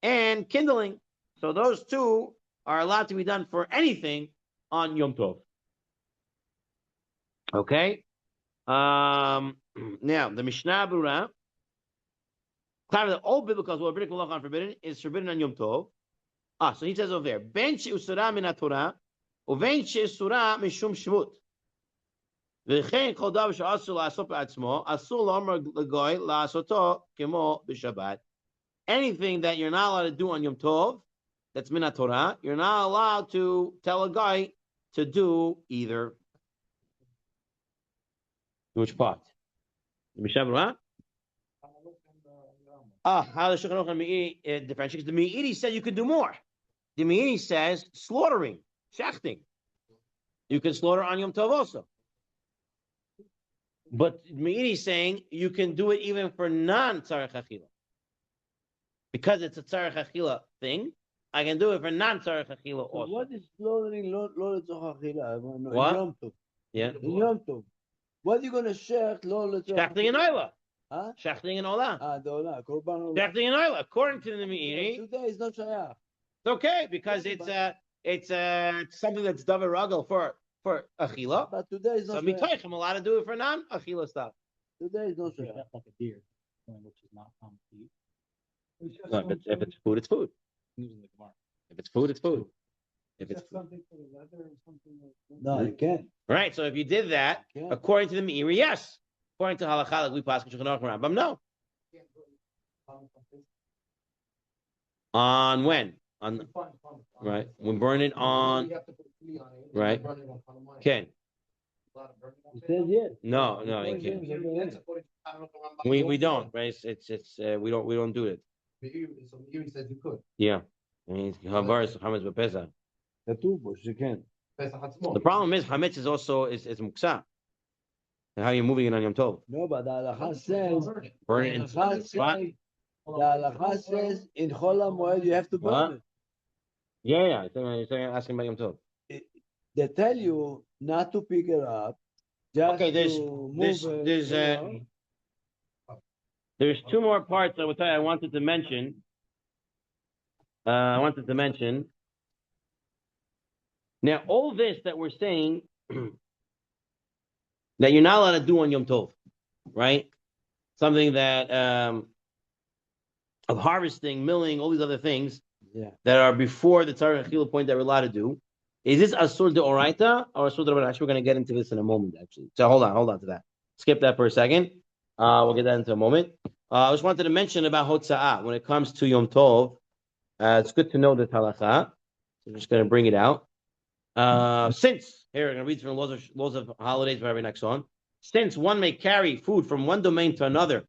and kindling. So those two are allowed to be done for anything on Yom Tov. Okay? Now, the Mishnah Berurah, the old biblical law, rabbinical law on forbidden, is forbidden on Yom Tov. So he says over there, Ben she'usura min haTorah, uven she'usura mishum shvut. V'chein kol davar she'asur la'asot b'atzmo, asur la'omer l'goy la'asoto kemo b'Shabbat. Anything that you're not allowed to do on Yom Tov, that's min haTorah, you're not allowed to tell a guy to do either. Which part? The Mishnah Berurah? How the Shulchan Aruch and Meiri differentiates. The Meiri said you could do more. The Meiri says slaughtering, shechting. You can slaughter on Yom Tov also. But Meiri is saying you can do it even for non-tzarech achila. Because it's a tzarech achila thing, I can do it for non-tzarech achila also. What is slaughtering lo letzorach achila? What? In Yom Tov. Yeah. In Yom Tov. What are you going to shech lo letzorach? Shechting and oila. Huh? Shechting and oila. The olah, korban olah. Shechting and oila. According to the Meiri, Today is not shayach. it's okay because it's something that's davar ragel for achila. But today is So not mitoich, I'm allowed to do it for non-achila stuff. Today is not Like shayach. a deer, which is not common to eat. No, if it's food, it's food. Using the Gemara. If it's food, it's food. If Is it's that something for the leather or something like? No, you can't. right, so if you did that, Yeah. according to the Meiri, yes. According to halakha, like we pass Shulchan Aruch and Rambam, no. On when? On right, we burn it on right. Ken, He says yes. no, you can't. We don't, right? It's we don't do it. So Meiri says you could. Yeah, I mean havar chametz b'pesach. כתוב בו שכן. Pesach Hatzmo. The problem is chametz is also is muksa. And how you're moving it on Yom Tov? No, but the halacha says, Burn it in the halacha says in Chol HaMoed you have to burn What? it. Yeah. I think you're asking about Yom Tov. They tell you not to pick it up, just Okay, to move it. There's two more parts I would tell you I wanted to mention. I wanted to mention. Now, all this that we're saying that you're not allowed to do on Yom Tov, right? Something that of harvesting, milling, all these other things that are before the Tzarech Achila point that we're allowed to do. Is this Asur de Oraita or Asur de Rabbanan? Actually, we're going to get into this in a moment, actually. So hold on to that. Skip that for a second. We'll get that into a moment. I just wanted to mention about Hotza'ah. When it comes to Yom Tov, it's good to know the halacha. So I'm just going to bring it out. Since, here, I'm going to read from laws of holidays, very next one. Since one may carry food from one domain to another,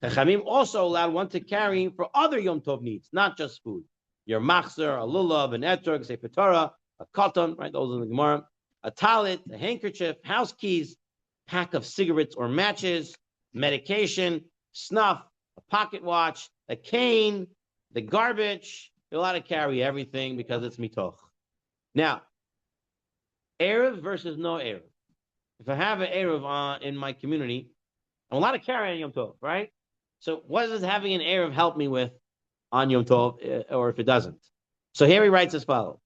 Chachamim also allowed one to carry for other Yom Tov needs, not just food. Your machzer, a lulav, an etrog, a sefer Torah, a cotton, right? Those in the Gemara. A talit, a handkerchief, house keys, pack of cigarettes or matches, medication, snuff, a pocket watch, a cane, the garbage. You're allowed to carry everything because it's mitoch. Now, Erev versus no Erev. If I have an Erev in my community, I'm allowed to carry on Yom Tov, right? So what does having an Erev help me with on Yom Tov, or if it doesn't? So here he writes as follows.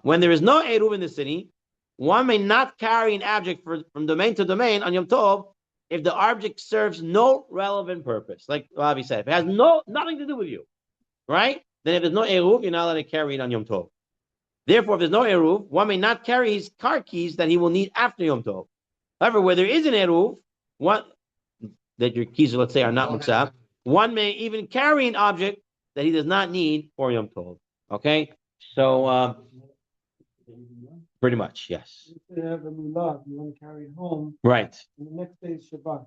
When there is no Eruv in the city, one may not carry an object from domain to domain on Yom Tov if the object serves no relevant purpose. Like Avi said, if it has nothing to do with you, right? Then if there's no Eruv, you're not allowed to carry it on Yom Tov. Therefore, if there's no Eruv, one may not carry his car keys that he will need after Yom Tov. However, where there is an Eruv, that your keys, let's say, are not muksab, one may even carry an object that he does not need for Yom Tov. Okay? So, pretty much, yes. If you have a lulav, you want to carry it home. Right. And the next day is Shabbat.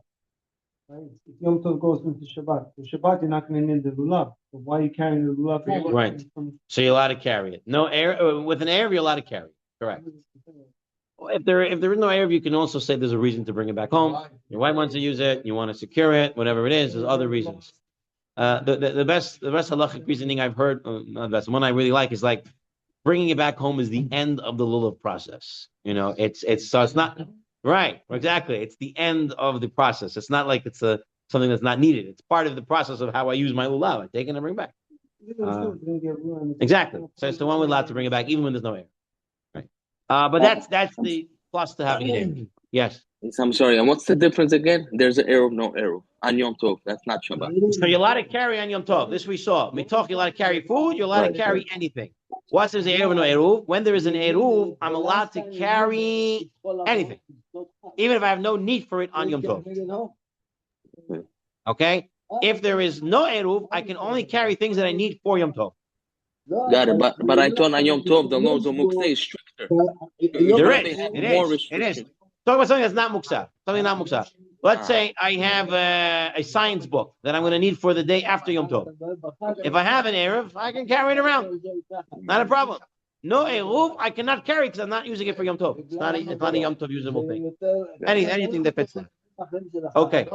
Right? If Yom Tov goes into Shabbat, for Shabbat you're not going to need the lulav. So why are you carrying the lulav home? Right. So you're allowed to carry it. No air with an Erev, you're allowed to carry it. Correct. If there is no Erev, you can also say there's a reason to bring it back home. Your wife wants to use it, you want to secure it, whatever it is. There's other reasons. The best halachic reasoning I've heard, not the best, one I really like is like bringing it back home is the end of the lulav process. You know, it's not right. Exactly. It's the end of the process. It's not like it's something that's not needed. It's part of the process of how I use my lulav. I take it and bring it back. Exactly. So it's the one we're allowed to bring it back even when there's no air. Right. But that's the plus to having an air. Yes. I'm sorry. And what's the difference again? There's an Eruv, no Eruv. On Yom Tov, that's not Shabbat. So you're allowed to carry on Yom Tov. This we saw. Mitoch, you're allowed to carry food. You're allowed to carry anything. Once there's an Eruv, no Eruv. When there is an Eruv, I'm allowed to carry anything, even if I have no need for it on Yom Tov. Okay. If there is no Eruv, I can only carry things that I need for Yom Tov. Got it. But I thought on Yom Tov, the laws of Muktzeh is stricter. There is. It is. Talk about something that's not muksab. Something not muksab. Let's say I have a science book that I'm going to need for the day after Yom Tov. If I have an Erev, I can carry it around. Not a problem. No Eruv, I cannot carry because I'm not using it for Yom Tov. It's not a Yom Tov usable thing. Anything that fits there. Okay.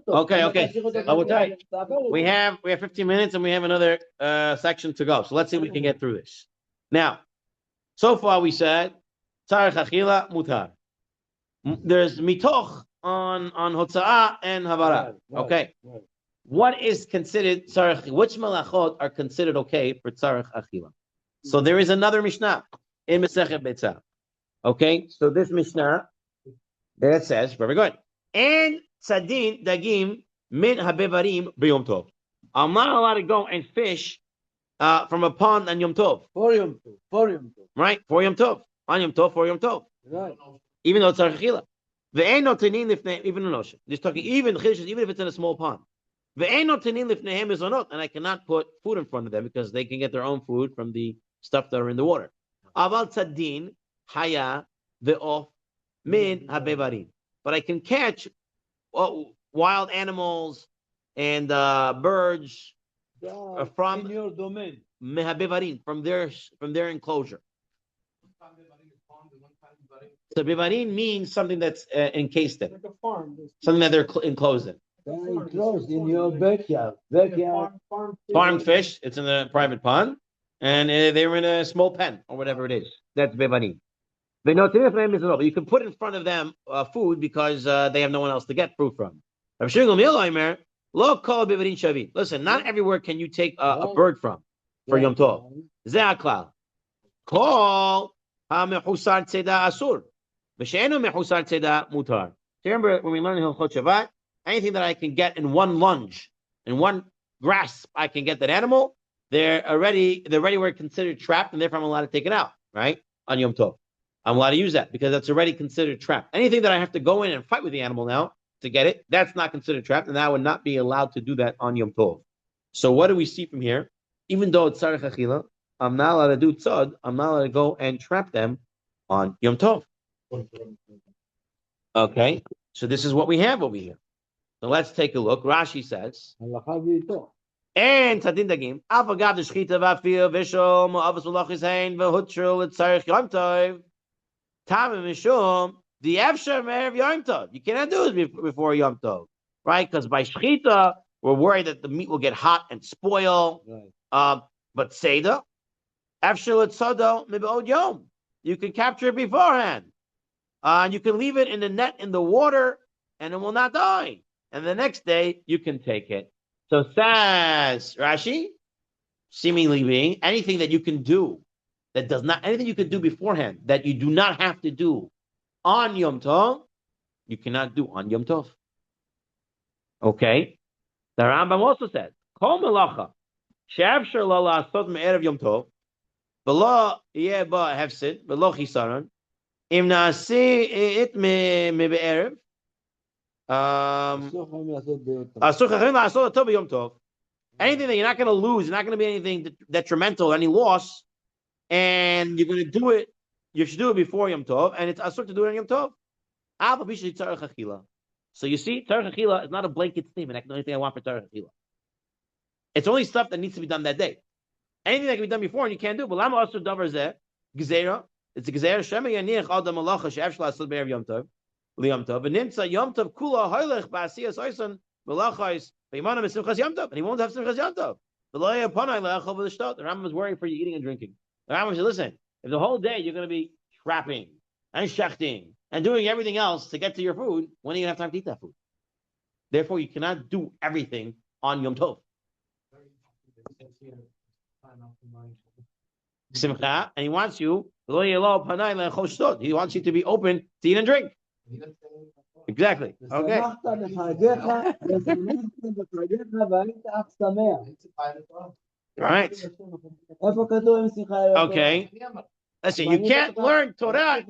Okay. We have 15 minutes and we have another section to go. So let's see if we can get through this. Now, so far we said Tzarech Achila Mutar. There's mitoch on Hotza'ah and Havara. Okay. What is considered Tzarech? Which malachot are considered okay for Tzarech Achila? So there is another Mishnah in Masechet Beitzah. Okay, so this Mishnah that says very good. And tzadin dagim min habevarim b'yom tov. I'm not allowed to go and fish from a pond on Yom Tov. For Yom Tov. Right, for Yom Tov. On Yom Tov, for Yom Tov. Right. Even though it's Tzarech Achila. Ve'en no tenin lifnei, even in ocean. Just talking, even if it's in a small pond. Ve'en no tenin lifneihem mizonot, and I cannot put food in front of them because they can get their own food from the stuff that are in the water. Aval tzadin haya ve'of min habevarim. But I can catch wild animals and birds from in your domain. Mehabevarim, from their enclosure. So bevarim means something that's encased in, Like a farm. something that they're enclosed in. Enclosed in your backyard. Farmed fish, it's in a private pond, and they were in a small pen or whatever it is. That's bevarim. You can put in front of them food because they have no one else to get fruit from. Lo kol bevarin shavin. Listen, not everywhere can you take a bird from for Yom Tov. Ze haklal. Kol ha-mechusar tzeda asur. V'she'enu mechusar tzeda mutar. Remember when we learned Hilchot Shabbat, anything that I can get in one lunge, in one grasp, I can get that animal. They're already were considered trapped, and therefore I'm allowed to take it out, right? On Yom Tov. I'm allowed to use that because that's already considered trapped. Anything that I have to go in and fight with the animal now to get it, that's not considered trapped, and I would not be allowed to do that on Yom Tov. So what do we see from here? Even though it's Tzarech Achila, I'm not allowed to do tzad, I'm not allowed to go and trap them on Yom Tov. Okay, so this is what we have over here. So let's take a look. Rashi says, and Tadin Dagim, Afagav the Shchita Vafil Vishom Avos Ulachis Hain V'Hutrul Tzarech Yom Tov Tamim Mishum the Efshar Me'erev Yom Tov. You cannot do it before Yom Tov, right? Because by Shchita we're worried that the meat will get hot and spoil. Right. But Seder Efshar Tzado Mibod Yom. You can capture it beforehand. And you can leave it in the net in the water, and it will not die. And the next day you can take it. So says Rashi, seemingly being anything that you can do that does not anything you can do beforehand that you do not have to do on Yom Tov, you cannot do on Yom Tov. Okay. The Rambam also said, Kol melacha she'efshar lo la'asot me'erev Yom Tov, v'lo yeh ba hefsid, v'lo chisaron, im na'asi it me'be'erev, anything that you're not going to lose, you're not going to be anything detrimental, any loss, and you're going to do it, you should do it before Yom Tov, and it's asur to do it on Yom Tov. So you see, Tzarech Achila is not a blanket statement. That's the only thing I want for Tzarech Achila. It's only stuff that needs to be done that day. Anything that can be done before and you can't do. But lama asur davar zeh gzeira. It's a gzeira shema yaniach adam malacha she'efshla asur be'erev Yom Tov. Yom Tov, and Nimsa Yom Tov Kula Hoylech Ba'asiyas Oisan Belachais Beimana Mesimchas Yom Tov, and he won't have Simchas Yom Tov. The Rambam is worrying for you eating and drinking. The Rambam said, listen, if the whole day you're going to be trapping and shechting and doing everything else to get to your food, when are you going to have time to eat that food? Therefore, you cannot do everything on Yom Tov. Simcha, and he wants you, he wants you to be open to eat and drink. Exactly. Okay. Right. Okay. Listen, you can't learn Torah in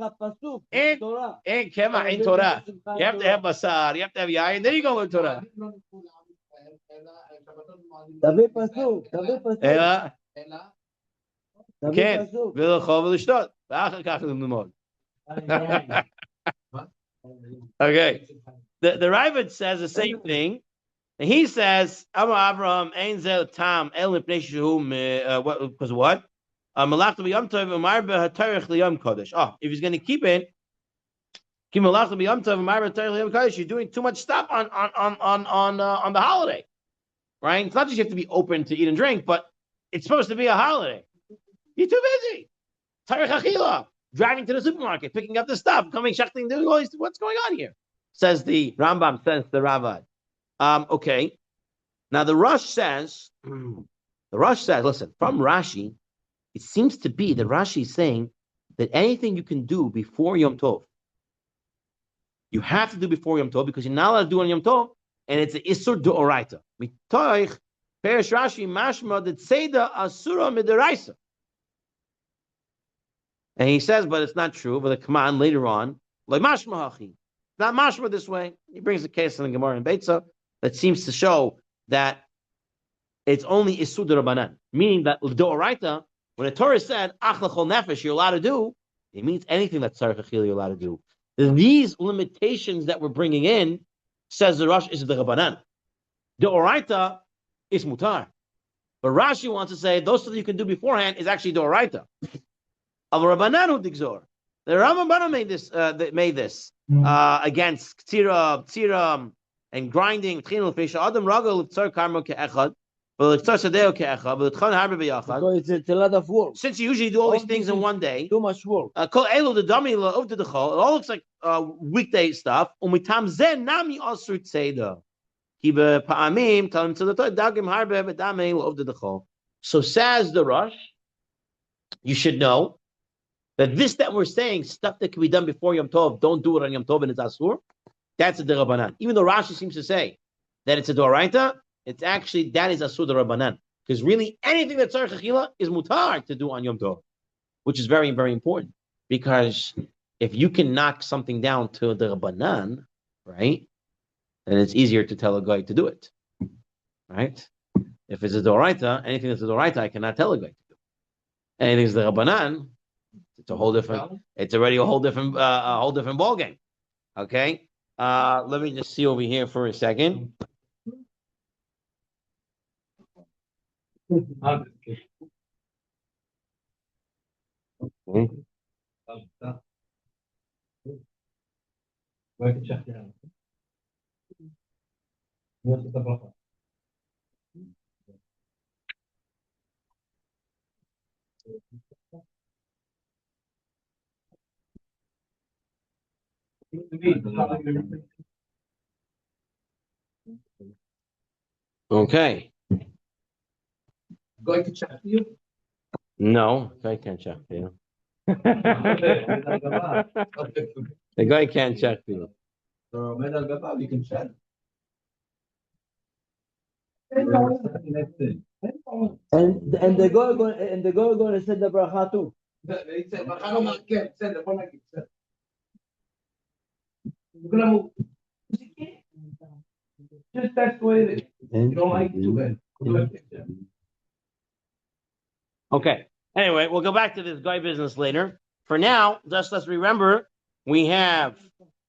Kema in Torah. You have to have basar, you have to have yayin, then you go learn Torah. You can't. Okay. The Ravid says the same thing. And he says, Abraham, Tam, because what? If he's going to keep it, you're doing too much stuff on the holiday. Right? It's not just you have to be open to eat and drink, but it's supposed to be a holiday. You're too busy. Tarech Achila. Driving to the supermarket, picking up the stuff, coming, shechting, doing all these. What's going on here? Says the Rambam, says the Ravad. Okay. Now the Rosh says, listen, from Rashi, it seems to be that Rashi is saying that anything you can do before Yom Tov, you have to do before Yom Tov because you're not allowed to do on Yom Tov, and it's an Isur D'Oraita. Mitoich, Perish Rashi, Mashma, that Seder Asura Midaraisa. And he says, but it's not true. But the command later on, like mashma hachi, not mashma this way. He brings a case in the Gemara in Beitza that seems to show that it's only isud rabbanan, meaning that l'doraita, when the Torah said ach l'chol nefesh, you're allowed to do, it means anything that tzarech achil you're allowed to do. These limitations that we're bringing in, says the Rosh, is the rabbanan. Doraita is mutar, but Rashi wants to say those things you can do beforehand is actually doraita. Al Rabbananu Digzor. The Rambam made this against Tzira and grinding. Adam Ragal Tzar Karma Ke'echad, but Tzar Sadeo Ke'echad, but Tzar Harbe B'Yachad. It's a lot of work. Since you usually do all these things in one day, too much work. Kol Elu the Dami La'ov the Dechol. It all looks like weekday stuff. Umitam Zen Nami Asur Tzeda. So says the Rosh, you should know that this that we're saying, stuff that can be done before Yom Tov, don't do it on Yom Tov and it's Asur, that's a Derabanan. Even though Rashi seems to say that it's a Doraita, it's actually, that is Asur Derabanan. Because really, anything that's Tzarech Achila is mutar to do on Yom Tov, which is very, very important. Because if you can knock something down to the Rabbanan, right, then it's easier to tell a guy to do it, right? If it's a Doraita, anything that's a Doraita, I cannot tell a guy to do. Anything that's the Rabbanan, it's a whole different. It's already a whole different ball game. Okay. Let me just see over here for a second. Okay. Going to check for you? No, I can't check for you. The guy can't check for you. So, you can check. And the girl gonna send the bracha too. Just that's the way it is. You don't like it, too bad. Okay. Anyway, we'll go back to this guy business later. For now, just let's remember, we have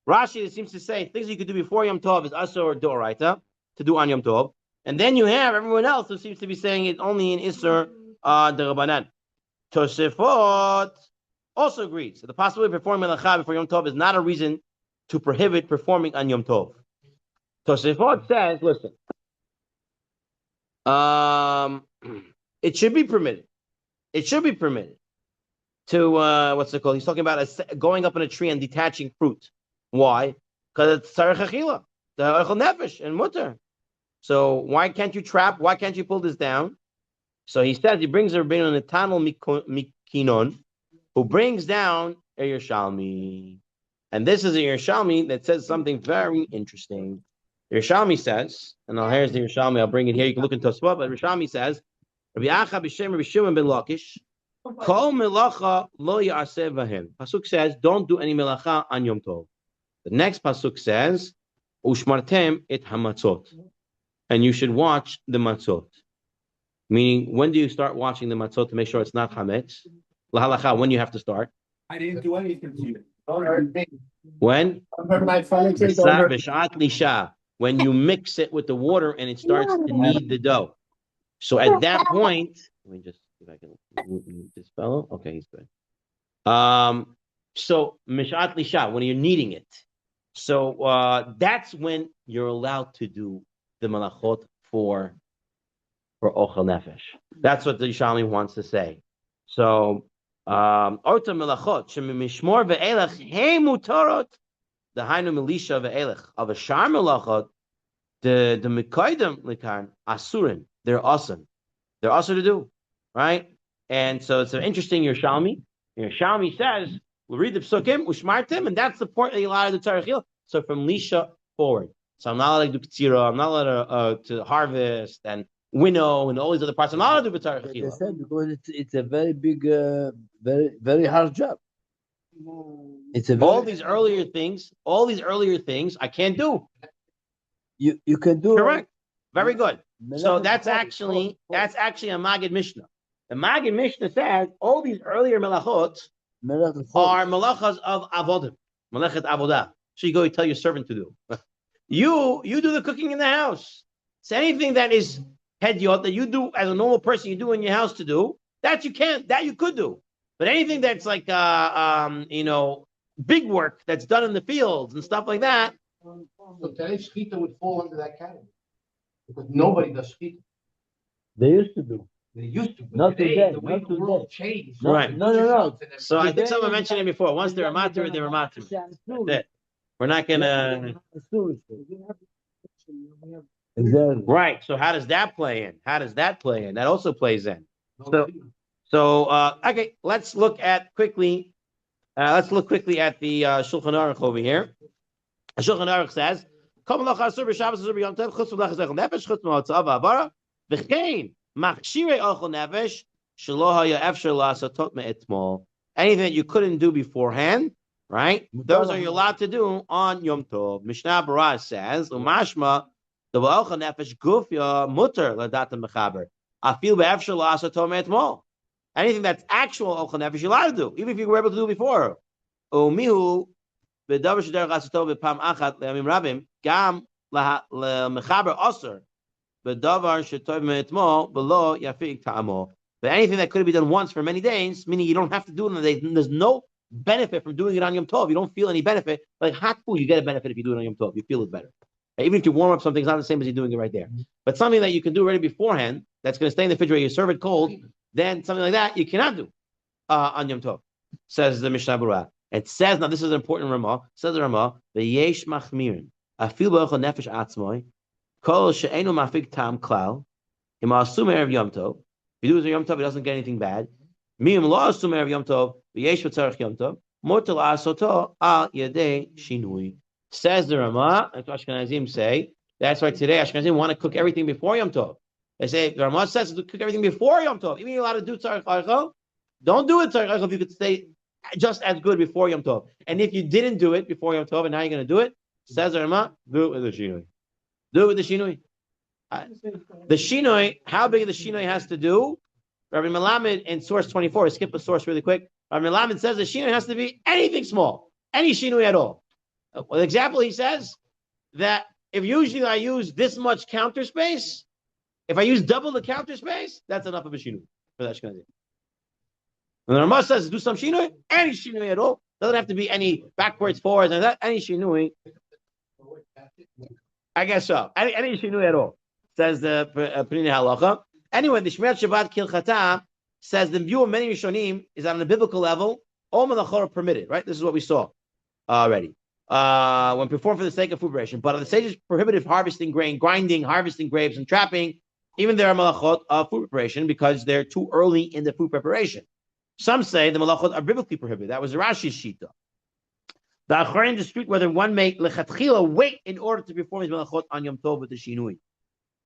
Rashi that seems to say things you could do before Yom Tov is Asur or Doraita to do on Yom Tov. And then you have everyone else who seems to be saying it only in Isser Derabanan. Tosefot also agrees. So the possibility of performing Melacha before Yom Tov is not a reason to prohibit performing on Yom Tov. Tosefot says, listen, it should be permitted. It should be permitted to, what's it called? He's talking about going up in a tree and detaching fruit. Why? Because it's Tzarech Achila, the Echel Nefesh and Mutter. So why can't you trap? Why can't you pull this down? So he says, he brings a Rabbeinu Netanel Mikinon, who brings down a Yerushalmi. And this is a Yerushalmi that says something very interesting. The Yerushalmi says, and here's the Yerushalmi, I'll bring it here, you can look into Tzurba, but Yerushalmi says, Rabbi Acha b'Shem Rabbi Shimon ben Lakish, Kol melacha lo ya'aseh v'hem. Pasuk says, don't do any melacha on Yom Tov. The next pasuk says, Ushmartem et hamatzot, and you should watch the matzot. Meaning, when do you start watching the matzot to make sure it's not chametz? Lahalacha, when you have to start? I didn't do anything to you. When? My phone B'shat lisha, when you mix it with the water and it starts to knead the dough. So at that point, let me just see if I can mute this fellow. Okay, he's good. So mishat lisha, when you're kneading it. So that's when you're allowed to do the malachot for ochel nefesh. That's what the Yerushalmi wants to say. So orta melachot shemimishmor ve'elech he mutarot the hainu milisha ve'elech of a shar melachot the mekaydem likan asurin. They're awesome. They're awesome to do, right? And so it's an interesting Yerushalmi. Yerushalmi says, we'll read the psukim, ushmartim, and that's the point that you're allowed to do tzarech hillah. So from lisha forward. So I'm not allowed to do ktsira, I'm not allowed to harvest and winnow and all these other parts. I'm not allowed to do tzarech hillah. Because it's a very big, very, very hard job. It's a all these earlier things, I can't do. You can do correct. Very good. So that's actually a Maggid Mishnah. The Maggid Mishnah says all these earlier melachot are melachas of avodim, melechet avodah. So you go tell your servant to do. You do the cooking in the house. So anything that is hedyot that you do as a normal person, you do in your house to do that you could do. But anything that's like big work that's done in the fields and stuff like that. So today shechita would fall under that category. Because nobody does shechita. They used to do. They used to. Not today. The way the world changed. Right. No. So I think someone mentioned it before. Once they're a matter, they're a matter. That's it. We're not gonna. Exactly. Right. So how does that play in? That also plays in. So okay, let's look quickly at the Shulchan Aruch over here. Shulchan Aruch says, "Kol malacha asur b'Shabbos asur b'Yom Tov chutz v'melacha zechel nefesh chutz v'hotzah v'avara v'chein machshirei ochel nefesh shelo haya efshar la'asatot me'etmol." Anything that you couldn't do beforehand, right? Those are you allowed to do on Yom Tov. Mishnah Berurah says, "Umashma the v'ochel nefesh gufya muter l'dat mechaber afil be'efshar la'asatot me'etmol." Anything that's actual ochel nefesh you're allowed to do, even if you were able to do before. Umihu בדבר שדרך לעשותו בפעם אחת לימים רבים, גם למחבר אוסר, בדבר שטוב מאתמול, ולא יפיק טעמו. But anything that could be done once for many days, meaning you don't have to do it on the day, there's no benefit from doing it on Yom Tov. You don't feel any benefit. Like hot food, you get a benefit if you do it on Yom Tov. You feel it better. Even if you warm up something, it's not the same as you doing it right there. But something that you can do already beforehand, that's going to stay in the refrigerator, you serve it cold, then something like that, you cannot do on Yom Tov, says the Mishnah Berurah. It says, now this is an important Ramah, says the Ramah, the Yesh Machmirin, Afil B'ochel Nefesh Atzmoi, Kol She'enu Mafik Tam Klal, Im Asum Erev Yom Tov, if you do it on Yom Tov, it doesn't get anything bad. Miyum Lo Asum Erev Yom Tov, V'yesh V'tzarech Yom Tov, Motel Asoto Al Yedei Shinui. Says the Ramah, and Ashkenazim say, that's why today Ashkenazim want to cook everything before Yom Tov. They say, the Ramah says to cook everything before Yom Tov. Even you're allowed to do Tzarech Eichel, don't do it Tzarech Eichel if you could stay just as good before Yom Tov. And if you didn't do it before Yom Tov and now you're going to do it, says the Ramah, do it with the Shinui. Do it with the Shinui. The Shinui, how big the Shinui has to do? Rabbi Melamed in source 24, skip a source really quick. Rabbi Melamed says the Shinui has to be anything small, any Shinui at all. Well, the example he says that if usually I use this much counter space, if I use double the counter space, that's enough of a Shinui for that Ashkenazi. And the Ramah says do some Shinui, any Shinui at all. Doesn't have to be any backwards, forwards, and that, any Shinui. I guess so. Any Shinui at all, says the Penina Halacha. Anyway, the Shmirat Shabbat Kilchata says the view of many Rishonim is on a biblical level, all melachot are permitted, right? This is what we saw already. When performed for the sake of food preparation. But the sages prohibited harvesting grain, grinding, harvesting grapes, and trapping. Even there are malachot of food preparation because they're too early in the food preparation. Some say the malachot are biblically prohibited. That was Rashi's shita. The Acharim dispute whether one may lechatchila wait in order to perform his malachot on Yom Tov with the shinui.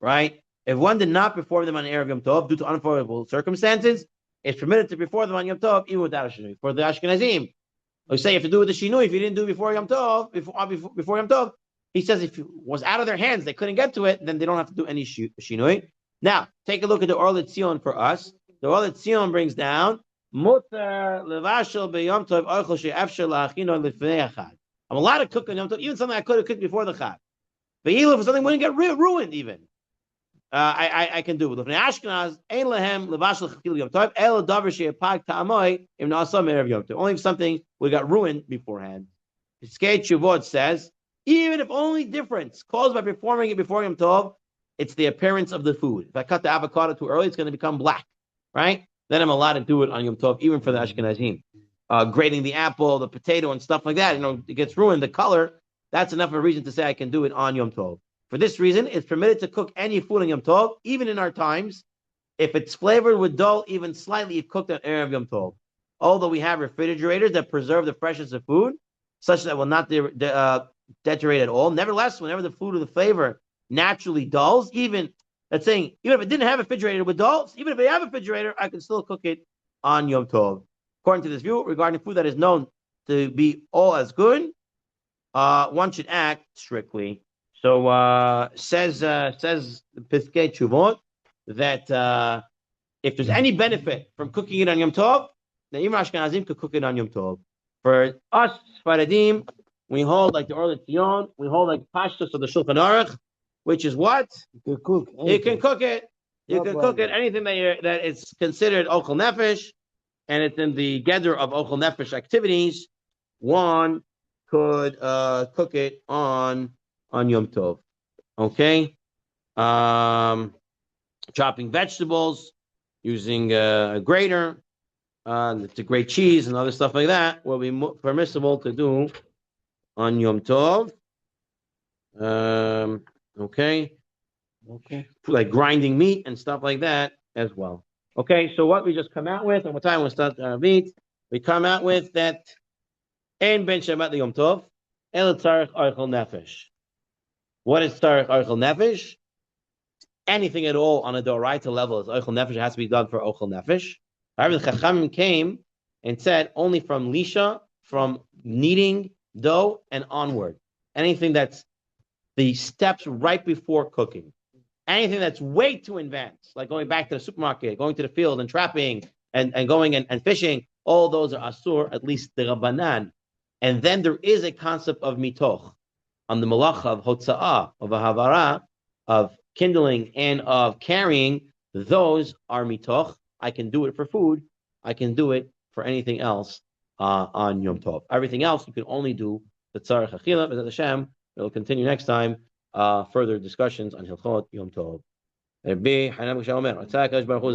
Right? If one did not perform them on Erev Yom Tov due to unfavorable circumstances, it's permitted to perform them on Yom Tov even without a shinui. For the Ashkenazim, we say you have to do with the shinui. If you didn't do it before Yom Tov, before Yom Tov, he says if it was out of their hands, they couldn't get to it, then they don't have to do any shinui. Now, take a look at the Or L'Tzion for us. The Or L'Tzion brings down Mutar levashel beyom tov oichel she'efshel la'achino lifnei achad. I'm allowed to cook on Yom Tov, even something I could have cooked before the Chag. But even if something wouldn't get ruined, even I can do it. Lifnei Ashkenaz ein lehem levashel chachil Yom Tov el davar she'epag ta'amoy im na'asam erev Yom Tov. Only if something would got ruined beforehand. Piskei Tshuvot says even if only difference caused by performing it before Yom Tov, it's the appearance of the food. If I cut the avocado too early, it's going to become black, right? Then I'm allowed to do it on Yom Tov, even for the Ashkenazim. Grating the apple, the potato, and stuff like that, it gets ruined, the color, that's enough of a reason to say I can do it on Yom Tov. For this reason, it's permitted to cook any food on Yom Tov, even in our times, if it's flavored with dull, even slightly, if cooked on Erev Yom Tov. Although we have refrigerators that preserve the freshness of food, such that will not deteriorate at all. Nevertheless, whenever the food or the flavor naturally dulls, even that's saying, even if it didn't have a refrigerator with dolls, even if I have a refrigerator, I can still cook it on Yom Tov. According to this view, regarding food that is known to be all as good, one should act strictly. So says Piskei Tshuvot that if there's any benefit from cooking it on Yom Tov, the Imam Ashkenazim could cook it on Yom Tov. For us, Faradim, we hold like the Or L'Tzion, we hold like Pashtus of the Shulchan Aruch, which is what? You can cook. You can cook it. You can cook it. Anything that is considered Ochel Nefesh, and it's in the gather of Ochel Nefesh activities, one could cook it on Yom Tov. Okay? Chopping vegetables, using a grater, to grate cheese and other stuff like that will be permissible to do on Yom Tov. Okay. Okay. like grinding meat and stuff like that as well. Okay, so what we just come out with, and what time we'll start meat, we come out with that Ein ben Shabbat Yom Tov, El Tzarech Archel Nefesh. What is Tzarech Archel Nefesh? Anything at all on a Doraita level is Archel Nefesh. It has to be done for Archel Nefesh. However, the Chachamim came and said only from Lisha, from kneading dough and onward. Anything that's the steps right before cooking. Anything that's way too advanced, like going back to the supermarket, going to the field and trapping and going and fishing, all those are asur, at least the Rabbanan. And then there is a concept of mitoch, on the malacha of hotza'ah, of a havara, of kindling and of carrying. Those are mitoch. I can do it for food. I can do it for anything else on Yom Tov. Everything else you can only do the tzarech achila, but Hashem, it'll continue next time. Further discussions on Hilchot Yom Tov.